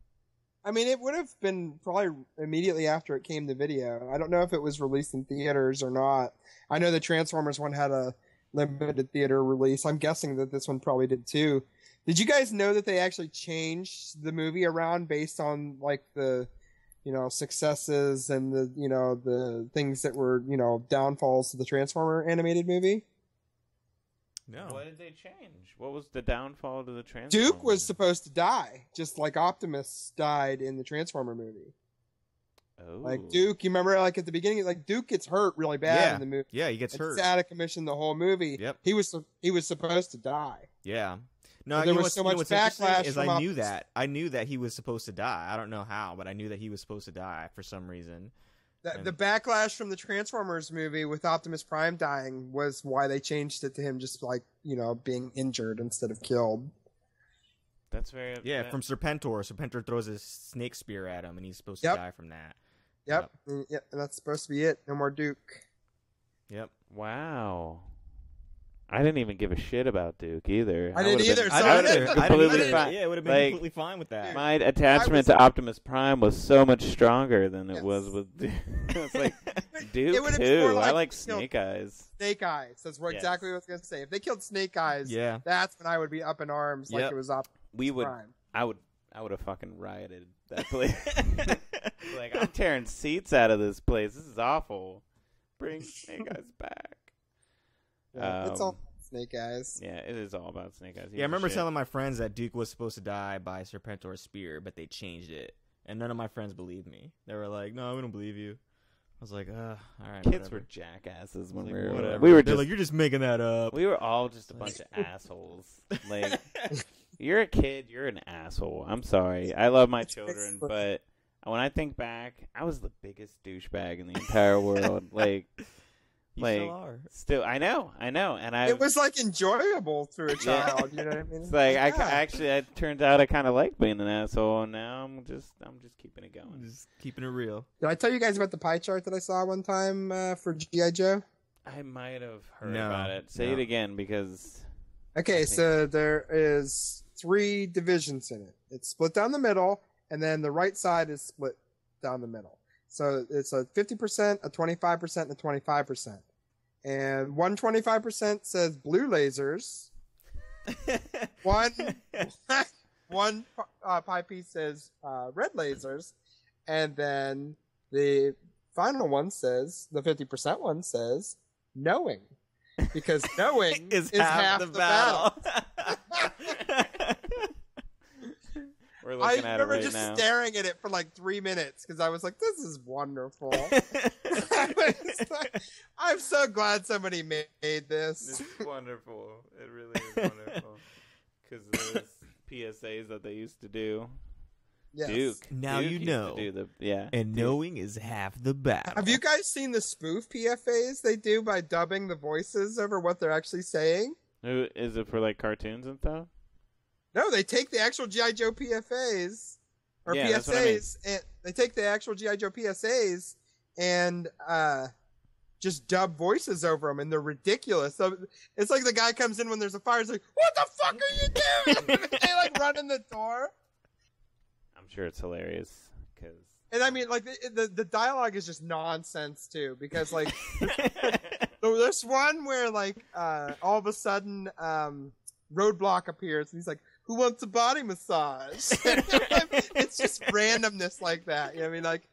I mean, it would have been probably immediately after it came to video. I don't know if it was released in theaters or not. I know the Transformers one had a limited theater release. I'm guessing that this one probably did too. Did you guys know that they actually changed the movie around based on like the, successes and the things that were, downfalls to the Transformer animated movie? No. What did they change? What was the downfall to the Transformers? Duke was supposed to die, just like Optimus died in the Transformer movie. Oh. Like Duke, you remember like at the beginning, like Duke gets hurt really bad in the movie. Yeah, he gets hurt. It's out of commission the whole movie. Yep. He was supposed to die. Yeah. No, there was so much backlash. Is I knew that. I knew that he was supposed to die. I don't know how, but I knew that he was supposed to die for some reason. The backlash from the Transformers movie with Optimus Prime dying was why they changed it to him just like, being injured instead of killed. That's very... Yeah, from Serpentor. Serpentor throws his snake spear at him, and he's supposed to die from that. Yep. And that's supposed to be it. No more Duke. Yep. Wow. I didn't even give a shit about Duke either. I didn't either. I would have been completely fine. Yeah, it would have been completely fine with that. My attachment to Optimus Prime was so much stronger than it was with Duke. It's like, Duke too. I like Snake Eyes. Snake Eyes. That's exactly what I was going to say. If they killed Snake Eyes, that's when I would be up in arms like it was Optimus Prime. I would have fucking rioted that place. Like, I'm tearing seats out of this place. This is awful. Bring Snake Eyes back. It's all Snake Eyes. Yeah, it is all about Snake Eyes. Yeah, I remember telling my friends that Duke was supposed to die by Serpentor's spear, but they changed it. And none of my friends believed me. They were like, no, we don't believe you. I was like, all right, Kids whatever. were jackasses when Like, we were whatever. we were They're just like, you're just making that up. we were all just a bunch of assholes. Like, you're a kid, you're an asshole. I'm sorry. I love my children, but when I think back, I was the biggest douchebag in the entire world. Like, You still are. Still, I know, and It was like enjoyable through a child. You know what I mean? It's like Yeah. it turns out I kind of like being an asshole, and now I'm just keeping it going. Just keeping it real. Did I tell you guys about the pie chart that I saw one time for G.I. Joe? I might have heard No, about it. Say no. it again, because Okay, so there is 3 divisions in it. It's split down the middle, and then the right side is split down the middle. So it's a 50%, a 25%, and a 25%. And 125% says blue lasers. One pie piece says red lasers, and then the final one says, the 50% one says knowing, because knowing is half the battle. we're I looking at it remember right just now. staring at it for like 3 minutes because I was like, "This is wonderful." I'm so glad somebody made this. It's wonderful. It really is wonderful. Because those PSAs that they used to do. Yes. Duke. Now Duke you used to know. do the, yeah. And Duke. knowing is half the battle. Have you guys seen the spoof PFAs they do by dubbing the voices over what they're actually saying? Who is it for, like, cartoons and stuff? No, they take the actual G.I. Joe PFAs or Yeah, that's what I mean. PSAs, and they take the actual G.I. Joe PSAs and just dub voices over them, and they're ridiculous. So it's like the guy comes in when there's a fire. He's like, "What the fuck are you doing?" They like run in the door. I'm sure it's hilarious. Cause... And I mean, like the dialogue is just nonsense too, because like there's one where like all of a sudden Roadblock appears, and he's like, "Who wants a body massage?" It's just randomness like that. You know what I mean? Like,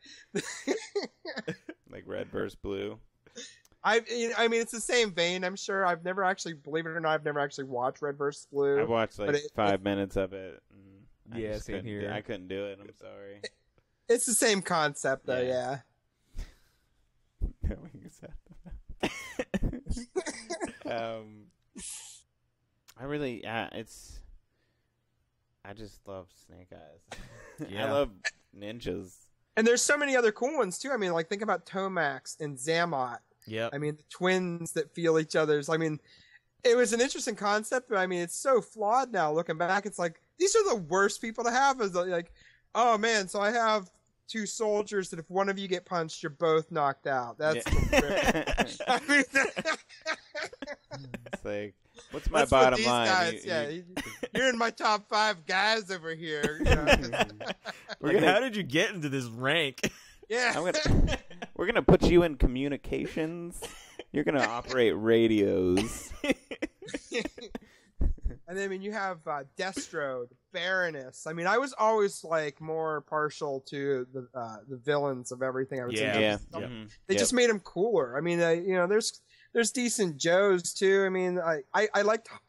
like red versus blue. I mean, it's the same vein. I'm sure. I've never actually, believe it or not, I've never actually watched Red vs. Blue. I watched like But 5 minutes of it. And Yeah, I just same couldn't here. I couldn't do it. I'm sorry. It's the same concept, though. Yeah. Yeah. Knowing is I really, I just love Snake Eyes. Yeah. I love ninjas. And there's so many other cool ones too. I mean, like think about Tomax and Zammot. Yep. I mean, the twins that feel each other's. I mean, it was an interesting concept, but I mean, it's so flawed now. Looking back, it's like these are the worst people to have. Is like, oh man, so I have 2 soldiers that if one of you get punched, you're both knocked out. That's I mean, It's like, what's my that's what bottom these line? guys, you're in my top 5 guys over here. You know? Like, how did you get into this rank? Yeah. We're gonna put you in communications. You're gonna operate radios. And then, I mean, you have Destro, the Baroness. I mean, I was always like more partial to the villains of everything. I would say Yeah. Yep. they just made them cooler. I mean, you know, there's decent Joes too. I mean, I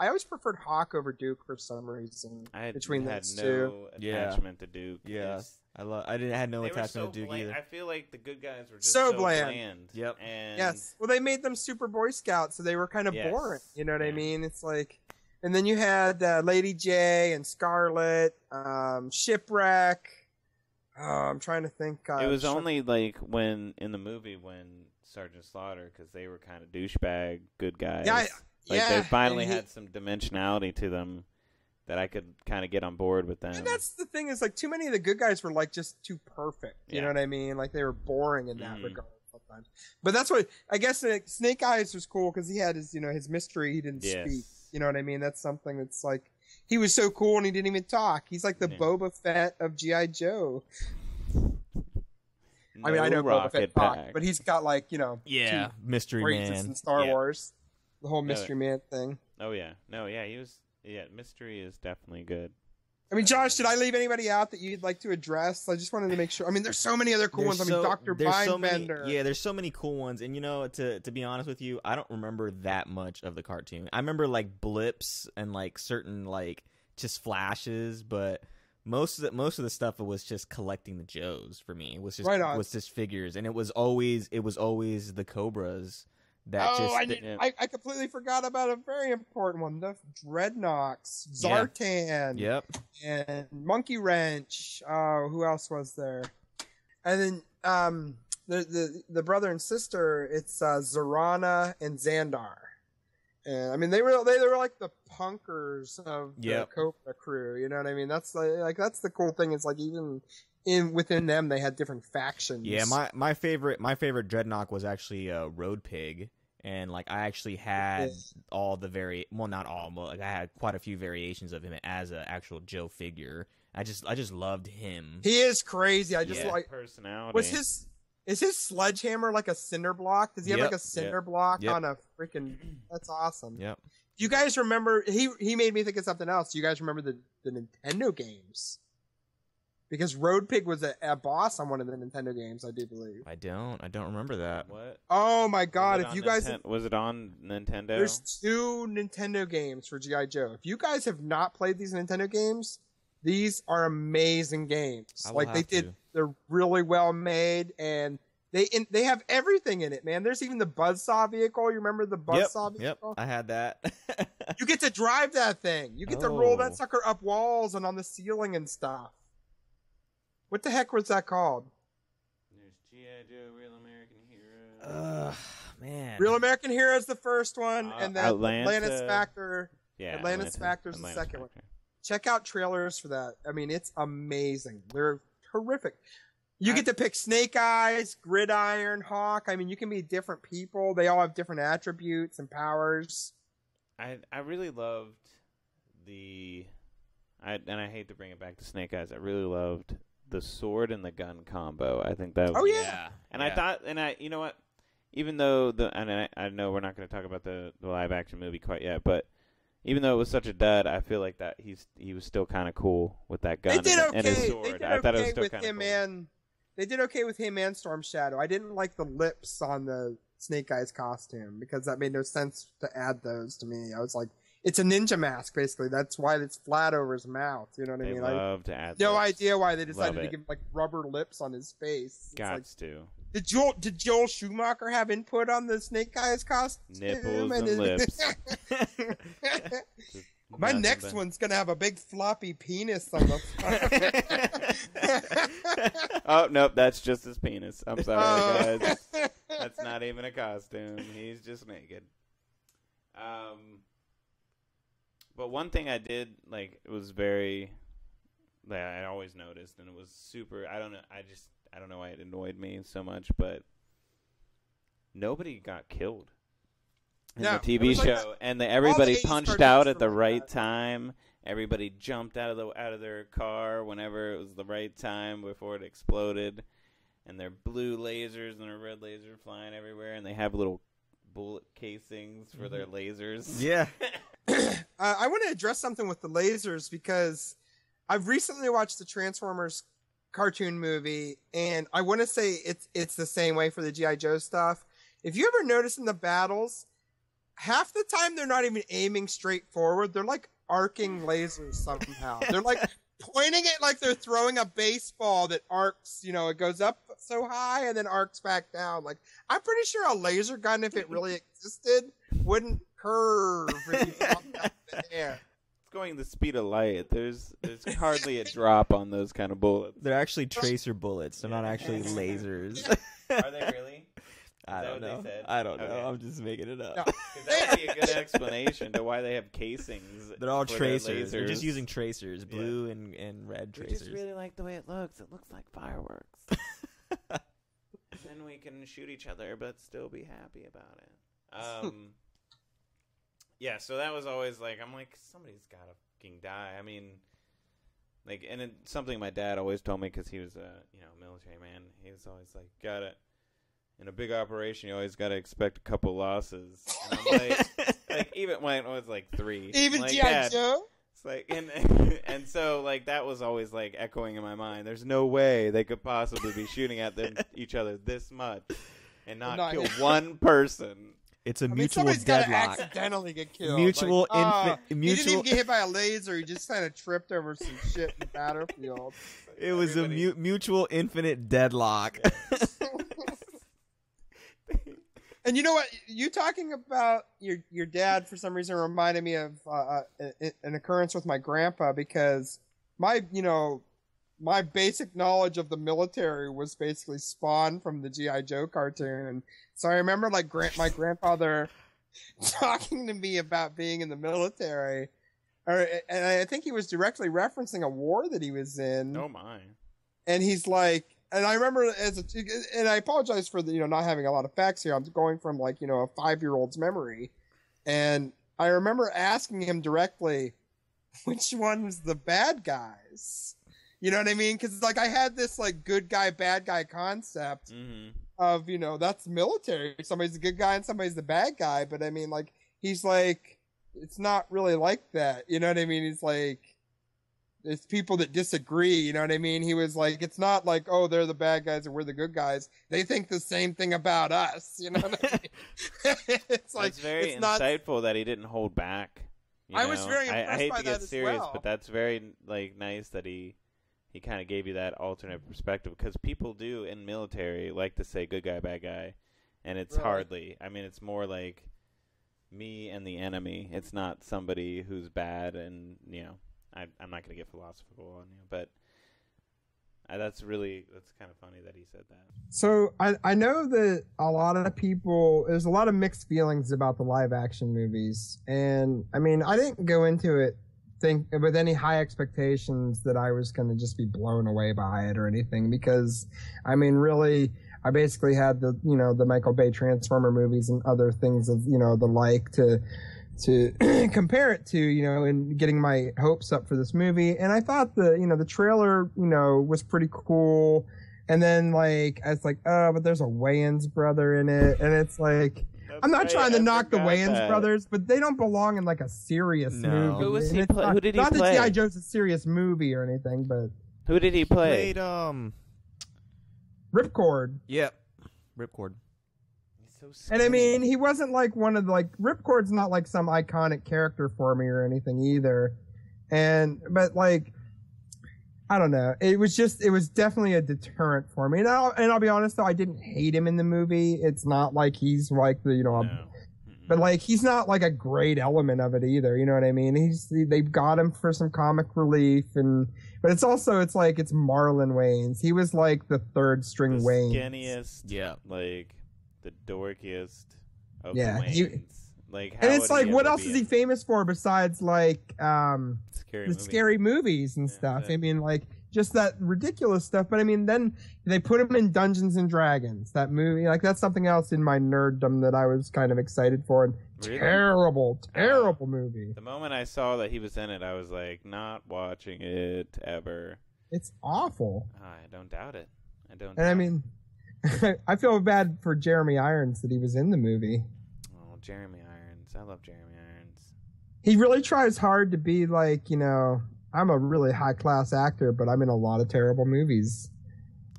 always preferred Hawk over Duke for some reason. I between had those no two. attachment to Duke. Yeah. It's- I had no they were attachment so to Duke bland. either. I feel like the good guys were just So so bland. Yep. And Yes. Well, they made them super Boy Scouts, so they were kind of Yes. boring. You know what I Yeah. mean? It's like, and then you had Lady J and Scarlet, Shipwreck. I'm trying to think. it was only like when in the movie when Sergeant Slaughter, because they were kind of douchebag good guys. Yeah, They finally and he- had some dimensionality to them that I could kind of get on board with them. And that's the thing is like too many of the good guys were like just too perfect. You know Yeah. what I mean? Like they were boring in that Mhm. regard sometimes. But that's what I guess Snake Eyes was cool because he had his his mystery. He didn't Yes. speak. You know what I mean? That's something that's like he was so cool and he didn't even talk. He's like the Yeah. Boba Fett of GI Joe. I mean, No I know Boba rocket Fett talked, pack. but he's got like Yeah, Mystery phrases Man. in Star Yeah. Wars, the whole Mystery Man thing. Oh yeah, no, yeah, he was. Yeah, mystery is definitely good. I mean, Josh, did I leave anybody out that you'd like to address? I just wanted to make sure. I mean, there's so many other cool ones. I mean, Dr. Mindbender. Yeah, there's so many cool ones. And, to be honest with you, I don't remember that much of the cartoon. I remember, like, blips and, like, certain, like, just flashes. But most of the stuff was just collecting the Joes for me. It was just, was just figures. And it was always the Cobras. I completely forgot about a very important one. The Dreadnoks, Zartan, and Monkey Wrench. Who else was there? And then the brother and sister. It's Zorana and Xandar. And I mean, they were like the punkers of the Cobra crew. You know what I mean? That's that's the cool thing. Is like even within them, they had different factions. Yeah, my favorite Dreadnought was actually Road Pig. And, like, I actually had all the not all, but, like, I had quite a few variations of him as an actual Joe figure. I just loved him. He is crazy. I just like personality. Is his sledgehammer like a cinder block? Does he have like a cinder block on a freaking? That's awesome. Yep. Do you guys remember? He made me think of something else. Do you guys remember the Nintendo games? Because Road Pig was a boss on one of the Nintendo games, I do believe. I don't remember that. What? Oh my god! If you guys was it on Nintendo? There's 2 Nintendo games for G.I. Joe. If you guys have not played these Nintendo games, these are amazing games. They're really well made, and they have everything in it, man. There's even the Buzzsaw vehicle. You remember the Buzzsaw vehicle? Yep, I had that. You get to drive that thing. You get to roll that sucker up walls and on the ceiling and stuff. What the heck was that called? There's G.I. Joe, Real American Hero. Man. Real American Hero is the first one, and then Atlantis Factor. Yeah, Atlantis Factor is the second one. Check out trailers for that. I mean, it's amazing. They're terrific. You get to pick Snake Eyes, Gridiron, Hawk. I mean, you can be different people. They all have different attributes and powers. I really loved and I hate to bring it back to Snake Eyes. I really loved the sword and the gun combo. I think that was... Oh, yeah. And I thought... And you know what? Even though... I know we're not going to talk about the live-action movie quite yet, but even though it was such a dud, I feel like that he was still kind of cool with that gun and his sword. I thought it was still kind of cool. They did okay with him and Storm Shadow. I didn't like the lips on the Snake Eyes costume because that made no sense to add those to me. I was like... It's a ninja mask, basically. That's why it's flat over his mouth. You know what I mean? They love to add no lips. idea why they decided to give like rubber lips on his face. Gots to. Did Joel Schumacher have input on the Snake Eyes costume? Nipples and lips. My next one's gonna have a big floppy penis on the front. Oh nope, that's just his penis. I'm sorry, guys. That's not even a costume. He's just naked. But one thing I did, like, it was very, like, I always noticed, and it was super, I don't know why it annoyed me so much, but nobody got killed in the TV show, and everybody punched out at the right time. Everybody jumped out of their car whenever it was the right time before it exploded, and their blue lasers and their red lasers flying everywhere, and they have little bullet casings for their lasers. Yeah. I want to address something with the lasers because I've recently watched the Transformers cartoon movie, and I want to say it's the same way for the G.I. Joe stuff. If you ever notice in the battles, half the time they're not even aiming straight forward. They're like arcing lasers somehow. They're like pointing it like they're throwing a baseball that arcs, it goes up so high and then arcs back down. Like, I'm pretty sure a laser gun, if it really existed, wouldn't curve if you popped out in the air. It's going the speed of light. There's hardly a drop on those kind of bullets. They're actually tracer bullets. They're not actually lasers. Are they really? I don't know. I don't know. I'm just making it up. No. That would be a good explanation to why they have casings. They're all tracers. They're just using tracers, blue and red tracers. We just really like the way it looks. It looks like fireworks. Then we can shoot each other, but still be happy about it. Yeah, so that was always like, I'm like, somebody's got to fucking die. I mean, like, and it's something my dad always told me because he was a military man. He was always like, in a big operation, you always got to expect a couple losses. And I'm like even when it was like 3. Even like, G.I. Joe? It's like, and so like that was always like echoing in my mind. There's no way they could possibly be shooting at each other this much and not kill one person. It's a I mean, mutual somebody's deadlock. gotta accidentally get killed. Mutual, like, he mutual. didn't even get hit by a laser. He just kind of tripped over some shit in the battlefield. It was a mutual infinite deadlock. And you know what? You talking about your dad for some reason reminded me of an occurrence with my grandpa, because my basic knowledge of the military was basically spawned from the G.I. Joe cartoon. So I remember like my grandfather talking to me about being in the military, and I think he was directly referencing a war that he was in. Oh my! And he's like, and I remember and I apologize for the not having a lot of facts here. I'm going from like a 5-year-old's memory, and I remember asking him directly, which one's the bad guys? You know what I mean? Because like I had this like good guy, bad guy concept of that's military. Somebody's the good guy and somebody's the bad guy. But I mean, like he's like, it's not really like that. You know what I mean? He's like, it's people that disagree. You know what I mean? He was like, it's not like, oh, they're the bad guys and we're the good guys. They think the same thing about us. You know what I mean? It's like, it's very insightful that he didn't hold back. I was very impressed I hate by to that get serious, well. but that's very like nice that he kind of gave you that alternate perspective, because people do in military like to say good guy, bad guy, and it's hardly. I mean, it's more like me and the enemy. It's not somebody who's bad, and I'm not going to get philosophical on you, but that's kind of funny that he said that. So I know that a lot of people, there's a lot of mixed feelings about the live action movies, and I mean, I didn't go into it with any high expectations that I was going to just be blown away by it or anything, because I mean, really, I basically had the Michael Bay Transformer movies and other things of the like to compare it to, and getting my hopes up for this movie. And I thought the trailer, was pretty cool. And then like, I was like, oh, but there's a Wayans brother in it. And it's like, I'm not trying to knock the Wayans brothers, but they don't belong in like a serious movie. Who was he Who did he play? Not that G.I. Joe's a serious movie or anything, but. Who did he play? Played, Ripcord. Yep. Ripcord. And I mean, he wasn't like one of the, like, Ripcord's not like some iconic character for me or anything either. But like, I don't know. It was definitely a deterrent for me. And I'll be honest though, I didn't hate him in the movie. It's not like he's like but like, he's not like a great element of it either. You know what I mean? They've got him for some comic relief, but it's like, it's Marlon Wayans. He was like the third string Wayans. Skinniest. Like, the dorkiest of the Wayans. And it's like, what else is he famous for besides like scary movies and stuff? I mean, like just that ridiculous stuff. But I mean, then they put him in Dungeons and Dragons, that movie. Like that's something else in my nerddom that I was kind of excited for. And really? Terrible movie. The moment I saw that he was in it, I was like, not watching it ever. It's awful. I don't doubt it. I mean, I feel bad for Jeremy Irons that he was in the movie. Oh, Jeremy Irons. I love Jeremy Irons. He really tries hard to be like, I'm a really high-class actor, but I'm in a lot of terrible movies.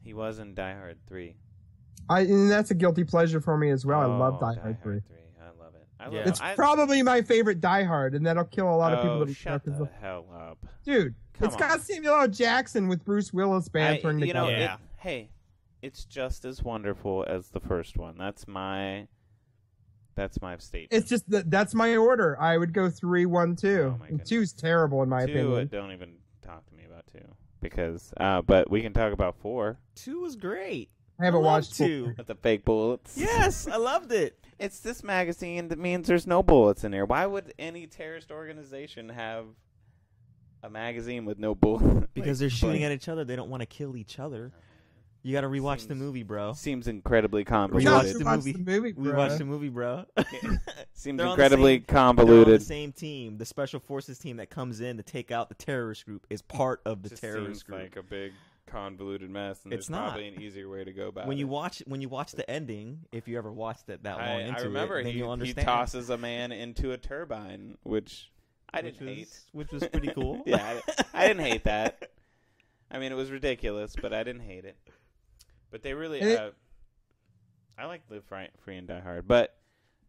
He was in Die Hard 3. And that's a guilty pleasure for me as well. I love Die Hard 3. I love it. It's probably my favorite Die Hard, and that'll kill a lot of people. Shut the hell up. Dude, it's got Samuel L. Jackson with Bruce Willis bantering together. Hey, it's just as wonderful as the first one. That's my statement. It's just that's my order. I would go 3, 1, 2. And 2's terrible in my opinion. Don't even talk to me about 2 because but we can talk about 4. 2 was great. I haven't watched 2 with the fake bullets. Yes, I loved it. It's this magazine that means there's no bullets in there. Why would any terrorist organization have a magazine with no bullets? Because they're shooting at each other. They don't want to kill each other. You got to rewatch the movie, bro. Seems incredibly convoluted. We watched the movie, bro. Seems incredibly convoluted. They're on the same team. The special forces team that comes in to take out the terrorist group is part of the terrorist group. Like a big convoluted mess, and it's there's probably an easier way to go about when you watch the ending, if you ever watched it that long into I remember it, then you'll understand. He tosses a man into a turbine, which I didn't hate. Which was pretty cool. Yeah, I didn't hate that. I mean, it was ridiculous, but I didn't hate it. But they really, I like Live Free and Die Hard. But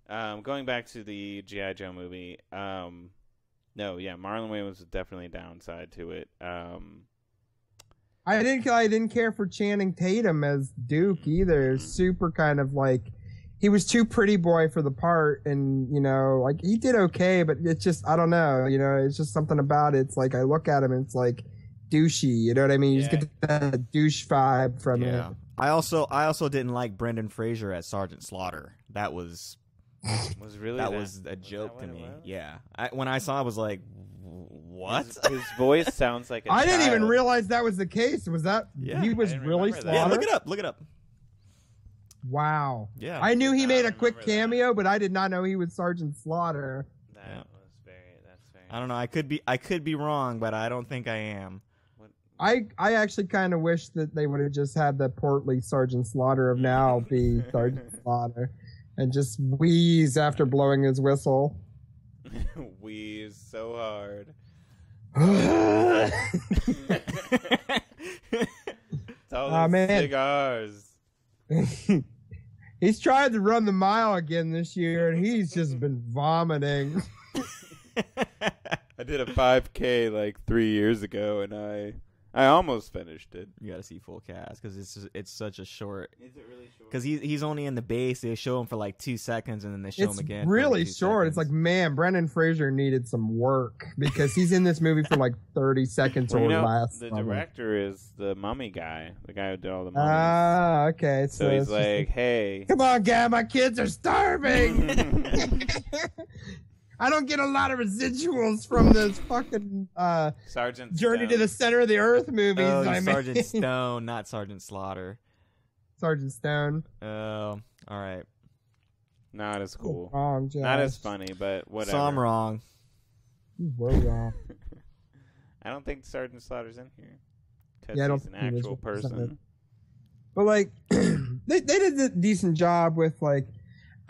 going back to the G.I. Joe movie, Marlon Wayans was definitely a downside to it. I didn't care for Channing Tatum as Duke either. Super kind of like, he was too pretty boy for the part, and like he did okay, but it's just, I don't know, it's just something about it. It's like I look at him and it's like douchey, you know what I mean? You just get that douche vibe from it. I also didn't like Brendan Fraser as Sergeant Slaughter. That was was a joke to me. Yeah, when I saw it, I was like, what? His voice sounds like a I child. didn't even realize that was the case. Was that he was really Slaughter? Yeah, look it up. Wow. Yeah. I knew he made a quick cameo, but I did not know he was Sergeant Slaughter. That's very. I don't know. I could be wrong, but I don't think I am. I actually kind of wish that they would have just had the portly Sergeant Slaughter of now be Sergeant Slaughter and just wheeze after blowing his whistle. Wheeze so hard. It's all those cigars. He's tried to run the mile again this year, and he's just been vomiting. I did a 5K like 3 years ago, and I almost finished it. You got to see full cast because it's such a short. Is it really short? Because he's only in the base. They show him for like 2 seconds, and then they show him again. It's really for like short. 2 It's like, man, Brendan Fraser needed some work because he's in this movie for like 30 seconds or less. The director is the mummy guy, the guy who did all the mummies. Ah, okay. So he's like, hey. Come on, guy, my kids are starving. I don't get a lot of residuals from this fucking Sergeant Journey Stone. to the Center of the Earth movies. Oh, Sergeant Sergeant Stone, not Sergeant Slaughter. Sergeant Stone. Oh, all right. Not as cool. Wrong, Josh. Not as funny, but whatever. So I'm wrong. You were wrong. I don't think Sergeant Slaughter's in here. Because he's an think he actual was person. But like, they did a decent job with like,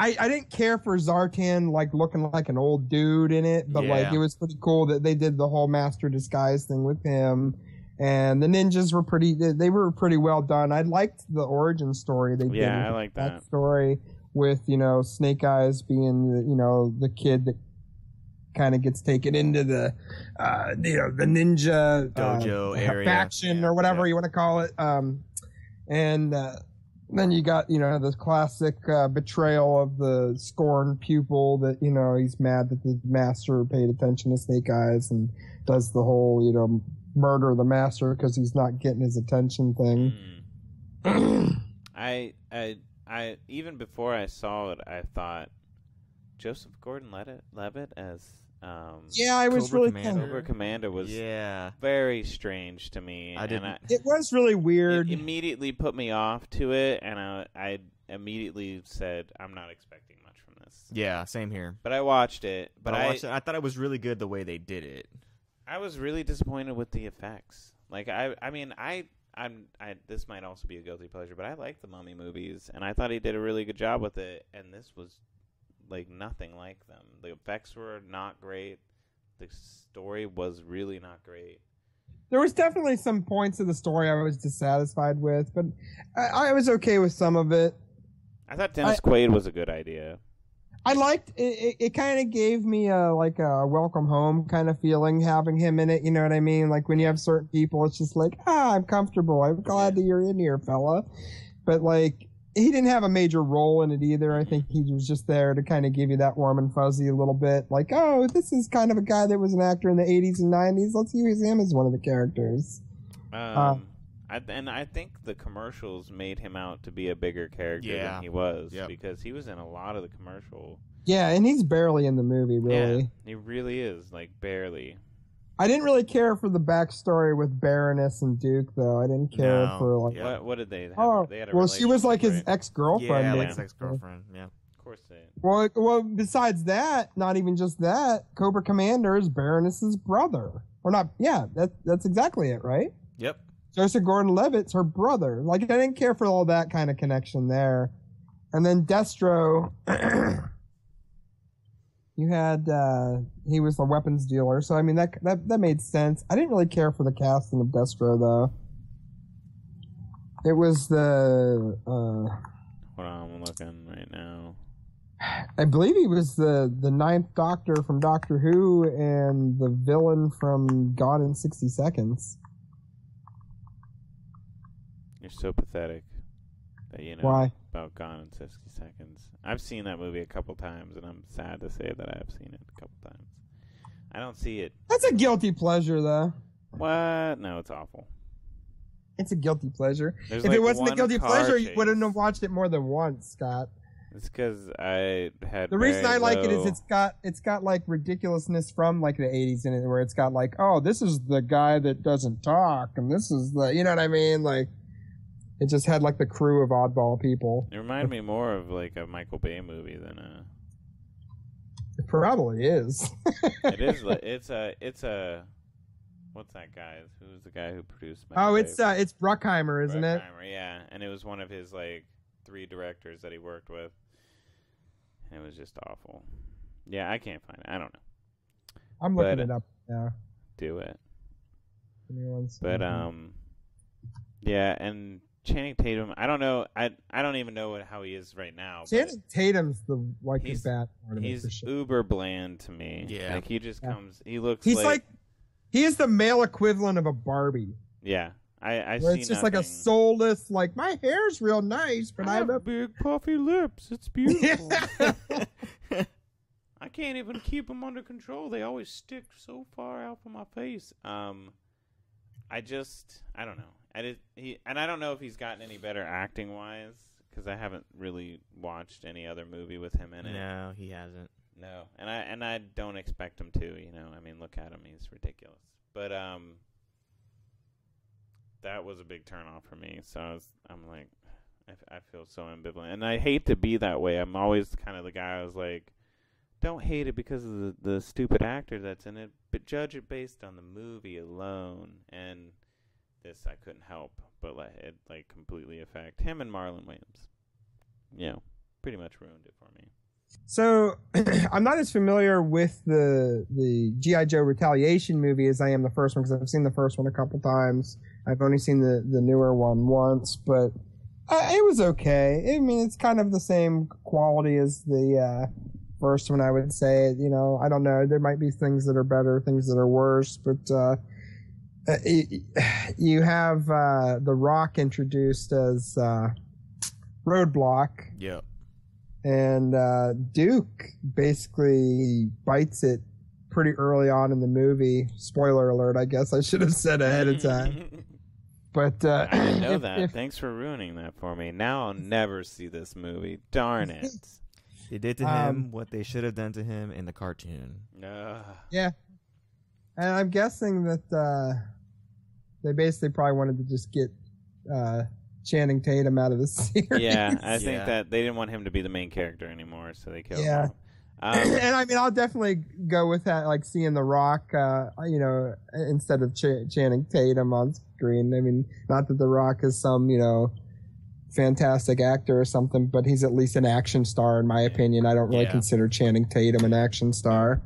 I didn't care for Zartan like looking like an old dude in it, but like it was pretty cool that they did the whole master disguise thing with him. And the ninjas were pretty well done. I liked the origin story they did. Yeah, I like that story with, Snake Eyes being the kid that kind of gets taken into the the ninja dojo area faction or whatever you want to call it. And then you got, this classic betrayal of the scorned pupil that, he's mad that the master paid attention to Snake Eyes and does the whole, murder the master because he's not getting his attention thing. I even before I saw it, I thought Joseph Gordon-Levitt as I was Cobra really Commander. Cobra Commander was Yeah. very strange to me. It was really weird. It immediately put me off to it, and I immediately said, I'm not expecting much from this. Yeah, same here. But I watched it. But I watched it. I thought it was really good the way they did it. I was really disappointed with the effects. Like I'm this might also be a guilty pleasure, but I like the Mummy movies, and I thought he did a really good job with it. And this was like nothing like them. The effects were not great. The story was really not great. There was definitely some points of the story I was dissatisfied with, but I was okay with some of it. I thought Dennis Quaid was a good idea. I liked it. It kind of gave me a welcome home kind of feeling having him in it. You know what I mean? Like when you have certain people, it's just like, I'm comfortable. I'm glad that you're in here, fella. But like, he didn't have a major role in it either. I think he was just there to kind of give you that warm and fuzzy a little bit. Like, oh, this is kind of a guy that was an actor in the 80s and 90s. Let's use him as one of the characters. I think the commercials made him out to be a bigger character than he was because he was in a lot of the commercial. Yeah, and he's barely in the movie, really. Yeah, he really is, like, barely. I didn't really care for the backstory with Baroness and Duke, though. I didn't care for like. What did they have? Oh, they had a well, she was like his right? ex-girlfriend. Yeah, basically. like his ex-girlfriend. Yeah. Of course they. Well, besides that, not even just that, Cobra Commander is Baroness's brother, or not? Yeah, that's exactly it, right? Yep. Joseph Gordon-Levitt's her brother. Like, I didn't care for all that kind of connection there. And then Destro. You had he was the weapons dealer, so I mean that made sense. I didn't really care for the casting of Destro though. It was the Hold on, I'm looking right now. I believe he was the Ninth Doctor from Doctor Who and the villain from Gone in 60 Seconds. You're so pathetic that you know Why? about Gone in 60 Seconds. I've seen that movie a couple times, and I'm sad to say that I have seen it a couple times. I don't see it. That's a guilty pleasure, though. What? No, it's awful. It's a guilty pleasure. There's if like it wasn't a one guilty car pleasure, you chase. wouldn't have watched it more than once, Scott. It's because I had The reason very I like it is low- it's got like ridiculousness from like the 80s in it, where it's got like, oh, this is the guy that doesn't talk, and this is the, you know what I mean? Like, it just had like the crew of oddball people. It reminded me more of like a Michael Bay movie than a. It probably is. It is. It's a. What's that guy? Who's the guy who produced? Oh, Michael Bay? it's Bruckheimer, isn't it? Bruckheimer, yeah, and it was one of his like 3 directors that he worked with. And it was just awful. Yeah, I can't find it. I don't know. I'm looking it up now. Do it. Give me one But second. yeah, and Channing Tatum, I don't know. I don't even know how he is right now. but Channing Tatum's the he's- bad part of it He's for sure. uber bland to me. Yeah. Like he just Yeah. comes. He looks. He's like he is the male equivalent of a Barbie. Yeah. I Where see it's just like a nothing. soulless, like, my hair's real nice, but I I'm a have big puffy lips. It's beautiful. I can't even keep them under control. They always stick so far out from my face. I don't know. And I don't know if he's gotten any better acting wise, because I haven't really watched any other movie with him in it. No, he hasn't. No, and I don't expect him to. You know, I mean, look at him; he's ridiculous. But that was a big turnoff for me. So I'm like, I feel so ambivalent, and I hate to be that way. I'm always kind of the guy who's like, don't hate it because of the stupid actor that's in it, but judge it based on the movie alone. And this I couldn't help but let it like completely affect him and Marlon Wayans. You know, pretty much ruined it for me. So, I'm not as familiar with the G.I. Joe Retaliation movie as I am the first one, because I've seen the first one a couple times. I've only seen the newer one once, but it was okay. I mean, it's kind of the same quality as the first one, I would say. You know, I don't know. There might be things that are better, things that are worse, but you have The Rock introduced as Roadblock. Yep. And Duke basically bites it pretty early on in the movie. Spoiler alert, I guess I should have said ahead of time. But I didn't know that. Thanks for ruining that for me. Now I'll never see this movie. Darn it. They did to him what they should have done to him in the cartoon. Yeah. And I'm guessing that they basically probably wanted to just get Channing Tatum out of the series. Yeah, I think Yeah. that they didn't want him to be the main character anymore, so they killed Yeah. him. And I mean, I'll definitely go with that, like seeing The Rock, you know, instead of Channing Tatum on screen. I mean, not that The Rock is some, you know, fantastic actor or something, but he's at least an action star, in my opinion. I don't really Yeah. consider Channing Tatum an action star.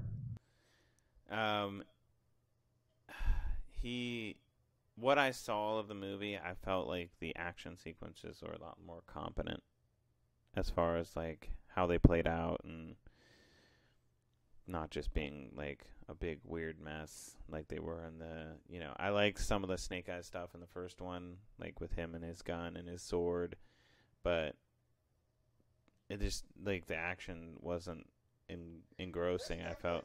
What I saw of the movie, I felt like the action sequences were a lot more competent as far as like how they played out and not just being like a big weird mess like they were in the, you know, I like some of the Snake Eyes stuff in the first one, like with him and his gun and his sword, but it just like the action wasn't engrossing. I felt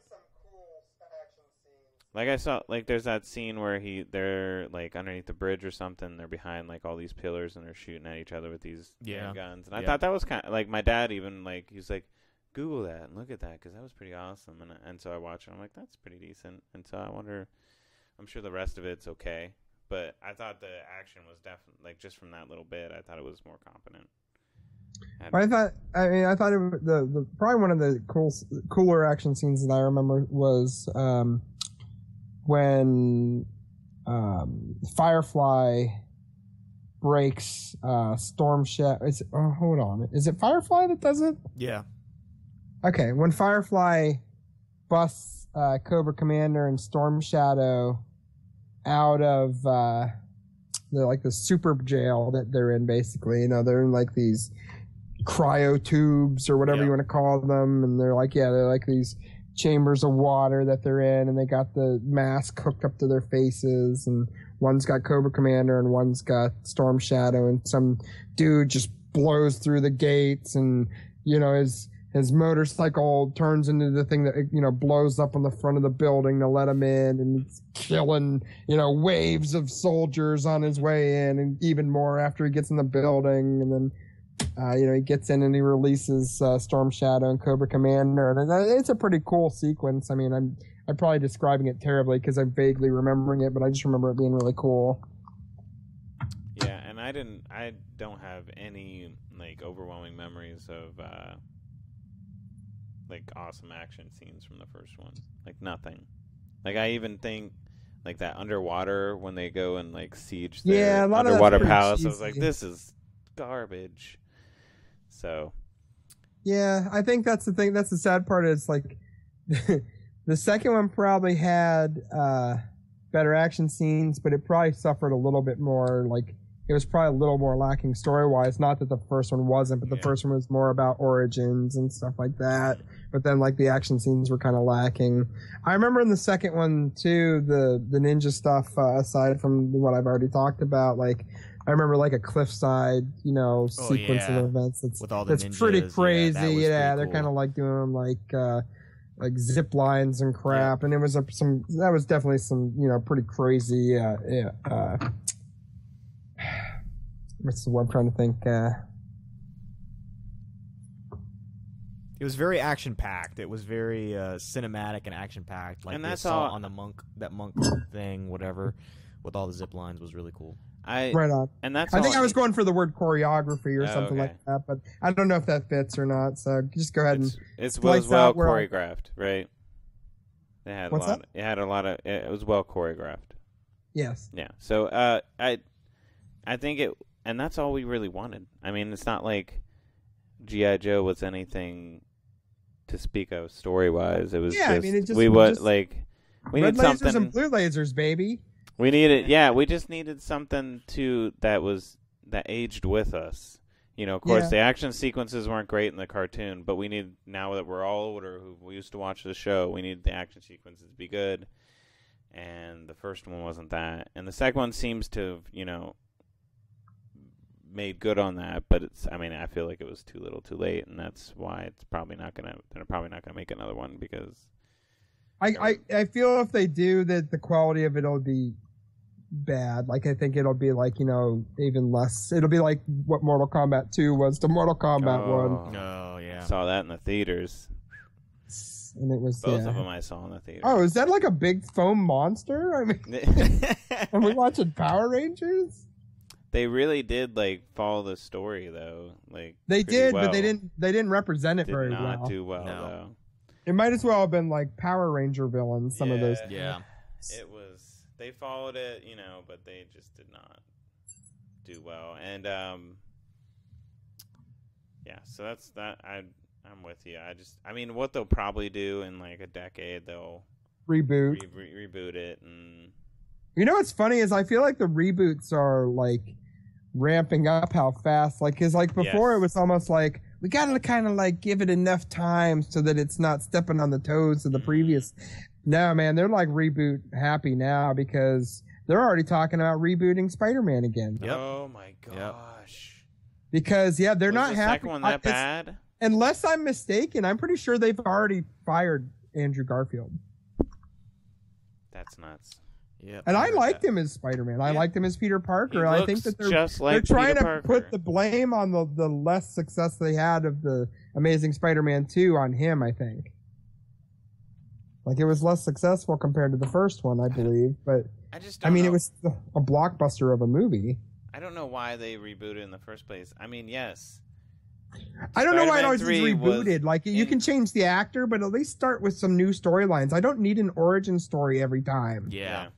like I saw, like, there's that scene where they're like underneath the bridge or something. They're behind like all these pillars and they're shooting at each other with these guns. And I thought that was kind of like, my dad even like, he's like, Google that and look at that because that was pretty awesome. And so I watched it. I'm like, that's pretty decent. And so I wonder, I'm sure the rest of it's okay, but I thought the action was definitely like just from that little bit. I thought it was more competent. I thought it was the probably one of the cooler action scenes that I remember was when Firefly breaks Storm Shadow. Hold on. Is it Firefly that does it? Yeah. Okay, when Firefly busts Cobra Commander and Storm Shadow out of the super jail that they're in, basically. You know, they're in like these cryo tubes or whatever you want to call them, and they're like these chambers of water that they're in, and they got the mask hooked up to their faces, and one's got Cobra Commander and one's got Storm Shadow, and some dude just blows through the gates, and you know his motorcycle turns into the thing that, you know, blows up on the front of the building to let him in, and he's killing, you know, waves of soldiers on his way in, and even more after he gets in the building. And then, you know, he gets in and he releases Storm Shadow and Cobra Commander. And it's a pretty cool sequence. I mean, I'm probably describing it terribly because I'm vaguely remembering it, but I just remember it being really cool. Yeah, and I don't have any, like, overwhelming memories of, like, awesome action scenes from the first one. Like, nothing. Like, I even think, like, that underwater, when they go and, like, siege their underwater palace, I was like, this is garbage. So. Yeah, I think that's the thing. That's the sad part is, like, the second one probably had better action scenes, but it probably suffered a little bit more, like, it was probably a little more lacking story-wise. Not that the first one wasn't, but the first one was more about origins and stuff like that. But then, like, the action scenes were kind of lacking. I remember in the second one, too, the ninja stuff, aside from what I've already talked about, like, I remember, like, a cliffside, you know, sequence of events that's pretty crazy. Yeah, they're kind of, like, doing, like zip lines and crap. And it was that was definitely some, you know, pretty crazy, what's the word I'm trying to think? It was very action-packed. It was very cinematic and action-packed. Like, and that's all on the monk thing, whatever, with all the zip lines was really cool. Right on. And that's I think I was going for the word choreography or something like that, but I don't know if that fits or not. So just go ahead it was well choreographed, right? It was well choreographed. Yes. Yeah. So I think it, and that's all we really wanted. I mean, it's not like G.I. Joe was anything to speak of story-wise. It was we red need lasers something and blue lasers, baby. We just needed something that aged with us. You know, of course, the action sequences weren't great in the cartoon, but we need, now that we're all older, who used to watch the show, we need the action sequences to be good. And the first one wasn't that, and the second one seems to have, you know, made good on that, but I feel like it was too little too late, and that's why they're probably not gonna make another one, because I feel if they do that, the quality of it'll be bad. Like, I think it'll be like, you know, even less. It'll be like what Mortal Kombat 2 was to Mortal Kombat 1. Oh yeah, I saw that in the theaters, and it was both of them I saw in the theater. Oh, is that like a big foam monster? I mean, are we watching Power Rangers? They really did, like, follow the story, though. Like, they did, well. But they didn't represent it very well. Did not do well, though. It might as well have been like Power Ranger villains. Some of those. Yeah. It was. They followed it, you know, but they just did not do well. And so that's that. I'm with you. I mean, what they'll probably do in like a decade, they'll reboot it, and. You know what's funny is I feel like the reboots are like ramping up how fast, like, because like before it was almost like we gotta kind of like give it enough time so that it's not stepping on the toes of the previous. No, man, they're like reboot happy now because they're already talking about rebooting Spider-Man again. Yep. Oh my gosh! Yep. Because they're was not the happy. Second one that bad? Unless I'm mistaken, I'm pretty sure they've already fired Andrew Garfield. That's nuts. Yeah, and I liked him as Spider-Man. I liked him as Peter Parker. I think that they're trying to put the blame on the less success they had of the Amazing Spider-Man 2 on him, I think. Like, it was less successful compared to the first one, I believe. But I mean, it was a blockbuster of a movie. I don't know why they rebooted in the first place. I mean, yes. I don't know why it always is rebooted. Like, you can change the actor, but at least start with some new storylines. I don't need an origin story every time. Yeah.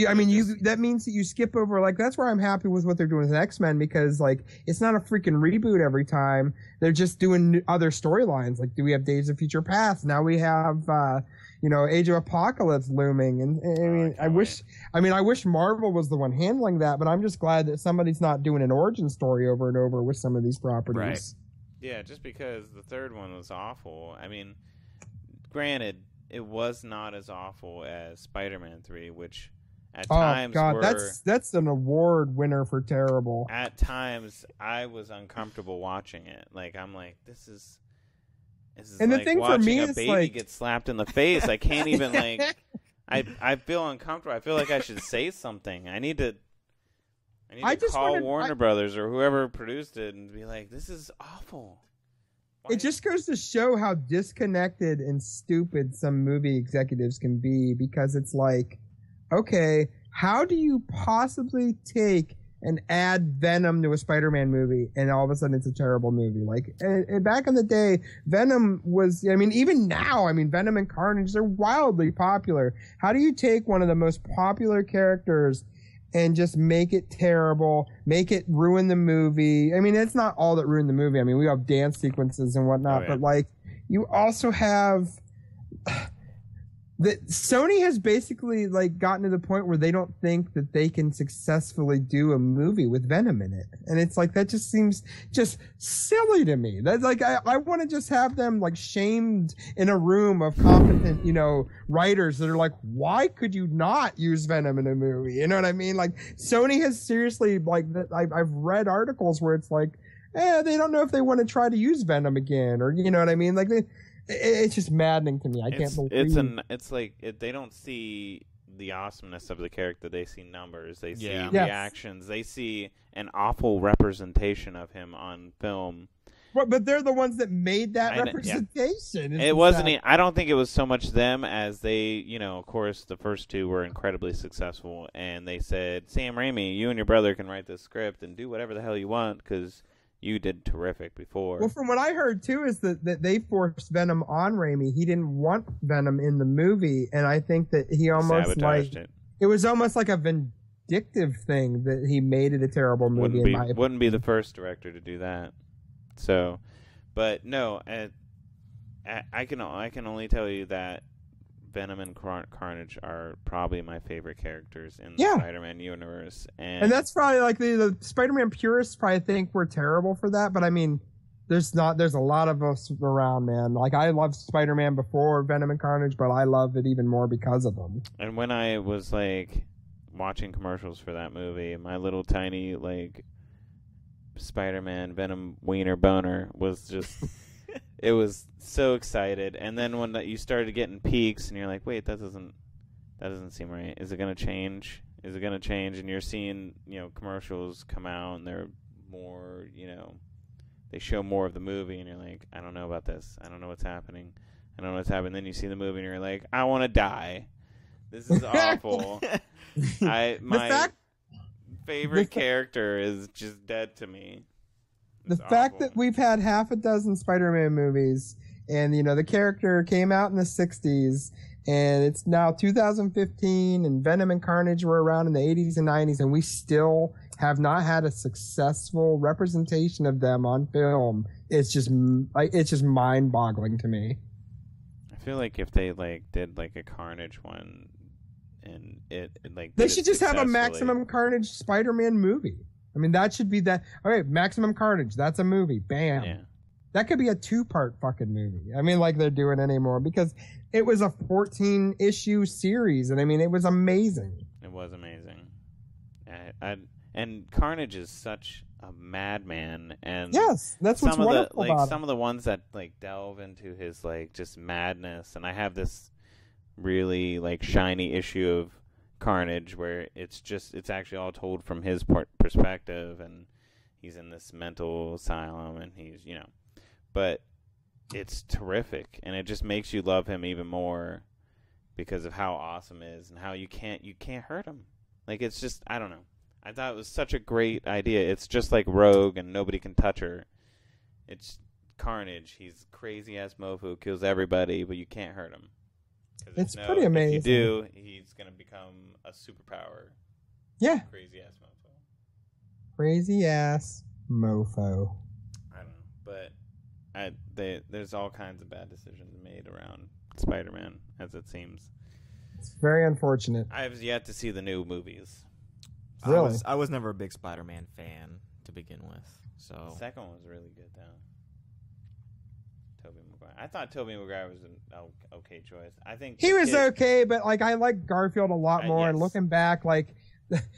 I mean, that means that you skip over, like, that's where I'm happy with what they're doing with X-Men, because, like, it's not a freaking reboot every time. They're just doing other storylines. Like, do we have Days of Future Past? Now we have, Age of Apocalypse looming. And I wish Marvel was the one handling that, but I'm just glad that somebody's not doing an origin story over and over with some of these properties. Right. Yeah, just because the third one was awful. I mean, granted, it was not as awful as Spider-Man 3, which at times that's an award winner for terrible. At times, I was uncomfortable watching it. Like, I'm like, this is and like the thing watching for me a is, baby like, get slapped in the face. I can't even, like, I feel uncomfortable. I feel like I should say something. I need to call Warner Brothers or whoever produced it and be like, this is awful. It just goes to show how disconnected and stupid some movie executives can be, because it's like, okay, how do you possibly take and add Venom to a Spider-Man movie and all of a sudden it's a terrible movie? Like, back in the day, Venom was, I mean, even now, I mean, Venom and Carnage, they're wildly popular. How do you take one of the most popular characters and just make it terrible, make it ruin the movie? I mean, it's not all that ruined the movie. I mean, we have dance sequences and whatnot, but, like, you also have that Sony has basically, like, gotten to the point where they don't think that they can successfully do a movie with Venom in it. And it's like, that just seems just silly to me. That's like, I want to just have them, like, shamed in a room of competent, writers that are like, why could you not use Venom in a movie? You know what I mean? Like, Sony has seriously, like, I've read articles where it's like, they don't know if they want to try to use Venom again, or, you know what I mean? Like, it's just maddening to me. I can't believe it's like they don't see the awesomeness of the character. They see numbers. They see Yeah. reactions. They see an awful representation of him on film. But they're the ones that made that representation. It wasn't. I don't think it was so much them as they. Of course, the first two were incredibly successful, and they said, "Sam Raimi, you and your brother can write this script and do whatever the hell you want because you did terrific before." Well, from what I heard, too, is that they forced Venom on Raimi. He didn't want Venom in the movie, and I think that he almost, sabotaged like... It was almost like a vindictive thing that he made it a terrible movie, in my opinion. Wouldn't be the first director to do that. So, but no, I can only tell you that Venom and Carnage are probably my favorite characters in the Spider-Man universe, and that's probably like the Spider-Man purists probably think we're terrible for that, but I mean, there's a lot of us around, man. Like, I loved Spider-Man before Venom and Carnage, but I love it even more because of them. And when I was, like, watching commercials for that movie, my little tiny, like, Spider-Man Venom wiener boner was just it was so excited. And then when you started getting peaks and you're like, wait, that doesn't seem right. Is it going to change? And you're seeing, commercials come out and they're more, they show more of the movie and you're like, I don't know about this. I don't know what's happening. Then you see the movie and you're like, I want to die. This is awful. My favorite character is just dead to me. The fact that we've had half a dozen Spider-Man movies, and the character came out in the 60s, and it's now 2015, and Venom and Carnage were around in the 80s and 90s, and we still have not had a successful representation of them on film. It's just mind-boggling to me. I feel like if they did a Carnage one, and they should just have a Maximum Carnage Spider-Man movie. I mean, that should be that. All right, Maximum Carnage, that's a movie. Bam. Yeah. That could be a 2-part fucking movie. I mean, like they're doing anymore, because it was a 14-issue series, and I mean, it was amazing. It was amazing. And Carnage is such a madman, and yes, that's what's wonderful about it. Some of the ones that delve into his just madness, and I have this really shiny issue of Carnage where it's actually all told from his perspective, and he's in this mental asylum, and he's but it's terrific, and it just makes you love him even more because of how awesome it is and how you can't hurt him. It's just, I don't know. I thought it was such a great idea. It's just like Rogue and nobody can touch her. It's Carnage. He's crazy ass mofo, kills everybody, but you can't hurt him. It's pretty amazing. If you do, he's going to become a superpower. Yeah. Crazy ass mofo. Crazy ass mofo. I don't know, but there's all kinds of bad decisions made around Spider-Man, as it seems. It's very unfortunate. I have yet to see the new movies. Really? I was never a big Spider-Man fan to begin with. So The second one was really good, though. Tobey Maguire. I thought Tobey Maguire was an okay choice. I think he was okay, but like I like Garfield a lot more. Yes. And looking back, like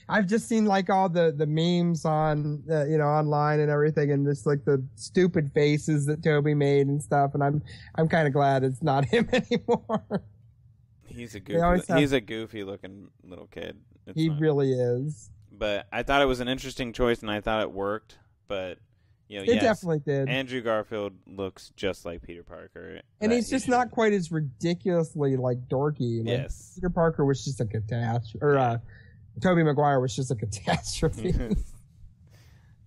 I've just seen like all the memes on online and everything, and just like the stupid faces that Tobey made and stuff. And I'm kind of glad it's not him anymore. He's a goofy looking little kid. He really is. But I thought it was an interesting choice, and I thought it worked. But it definitely did. Andrew Garfield looks just like Peter Parker, and he's just not quite as ridiculously like dorky. Like, yes, Peter Parker was just a catastrophe, or Tobey Maguire was just a catastrophe.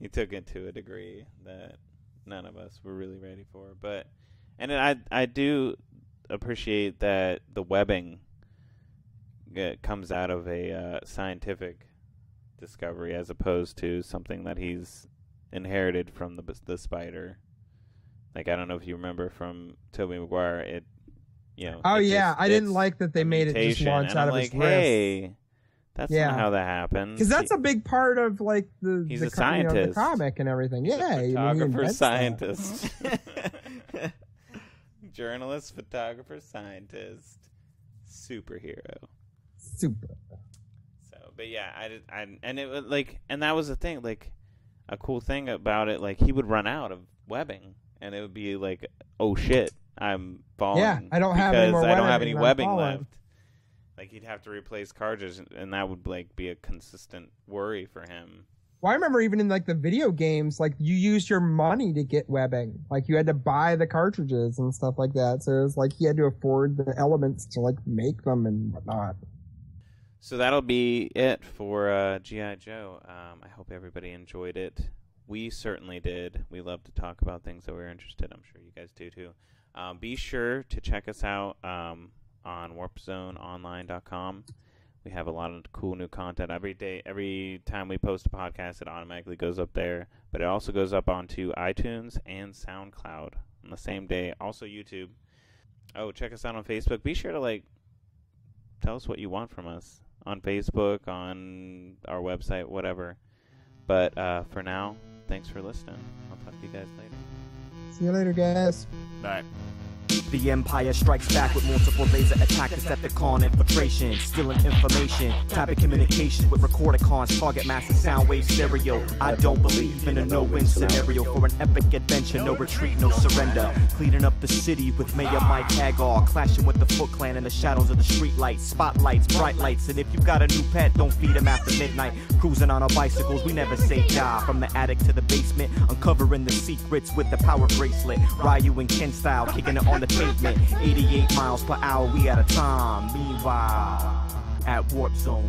He took it to a degree that none of us were really ready for. But I do appreciate that the webbing comes out of a scientific discovery as opposed to something that he's inherited from the spider. Like, I don't know if you remember from Tobey Maguire, I didn't like that they made it just launch out of his wrist. Hey, that's not how that happens. Because that's a big part of like he's a scientist, the comic and everything. He's a photographer, scientist, journalist, photographer, scientist, superhero, super. So, but yeah, and it was like, and that was the thing, like. A cool thing about it, like, he would run out of webbing, and it would be like, oh shit, I'm falling. Yeah, I don't have any more webbing. I don't have any webbing left. Like, he'd have to replace cartridges, and that would like be a consistent worry for him. Well, I remember even in like the video games, like you used your money to get webbing. Like you had to buy the cartridges and stuff like that. So it was like he had to afford the elements to like make them and whatnot. So that'll be it for G.I. Joe. I hope everybody enjoyed it. We certainly did. We love to talk about things that we're interested in. I'm sure you guys do too. Be sure to check us out on warpzoneonline.com. We have a lot of cool new content every day. Every time we post a podcast, it automatically goes up there. But it also goes up onto iTunes and SoundCloud on the same day. Also YouTube. Oh, check us out on Facebook. Be sure to tell us what you want from us. On Facebook, on our website, whatever. But for now, thanks for listening. I'll talk to you guys later. See you later, guys. Bye. The Empire strikes back with multiple laser attack, Decepticon infiltration, stealing information, tapping communication with Recordicons, target massive sound wave stereo. I don't believe in a no-win scenario for an epic adventure, no retreat, no surrender. Cleaning up the city with Mayor Mike Hagar, clashing with the Foot Clan in the shadows of the street lights, spotlights, bright lights, and if you've got a new pet, don't feed him after midnight. Cruising on our bicycles, we never say die. From the attic to the basement, uncovering the secrets with the power bracelet. Ryu and Ken style, kicking it on the pavement. 88 miles per hour, we at a time. Meanwhile, at Warp Zone.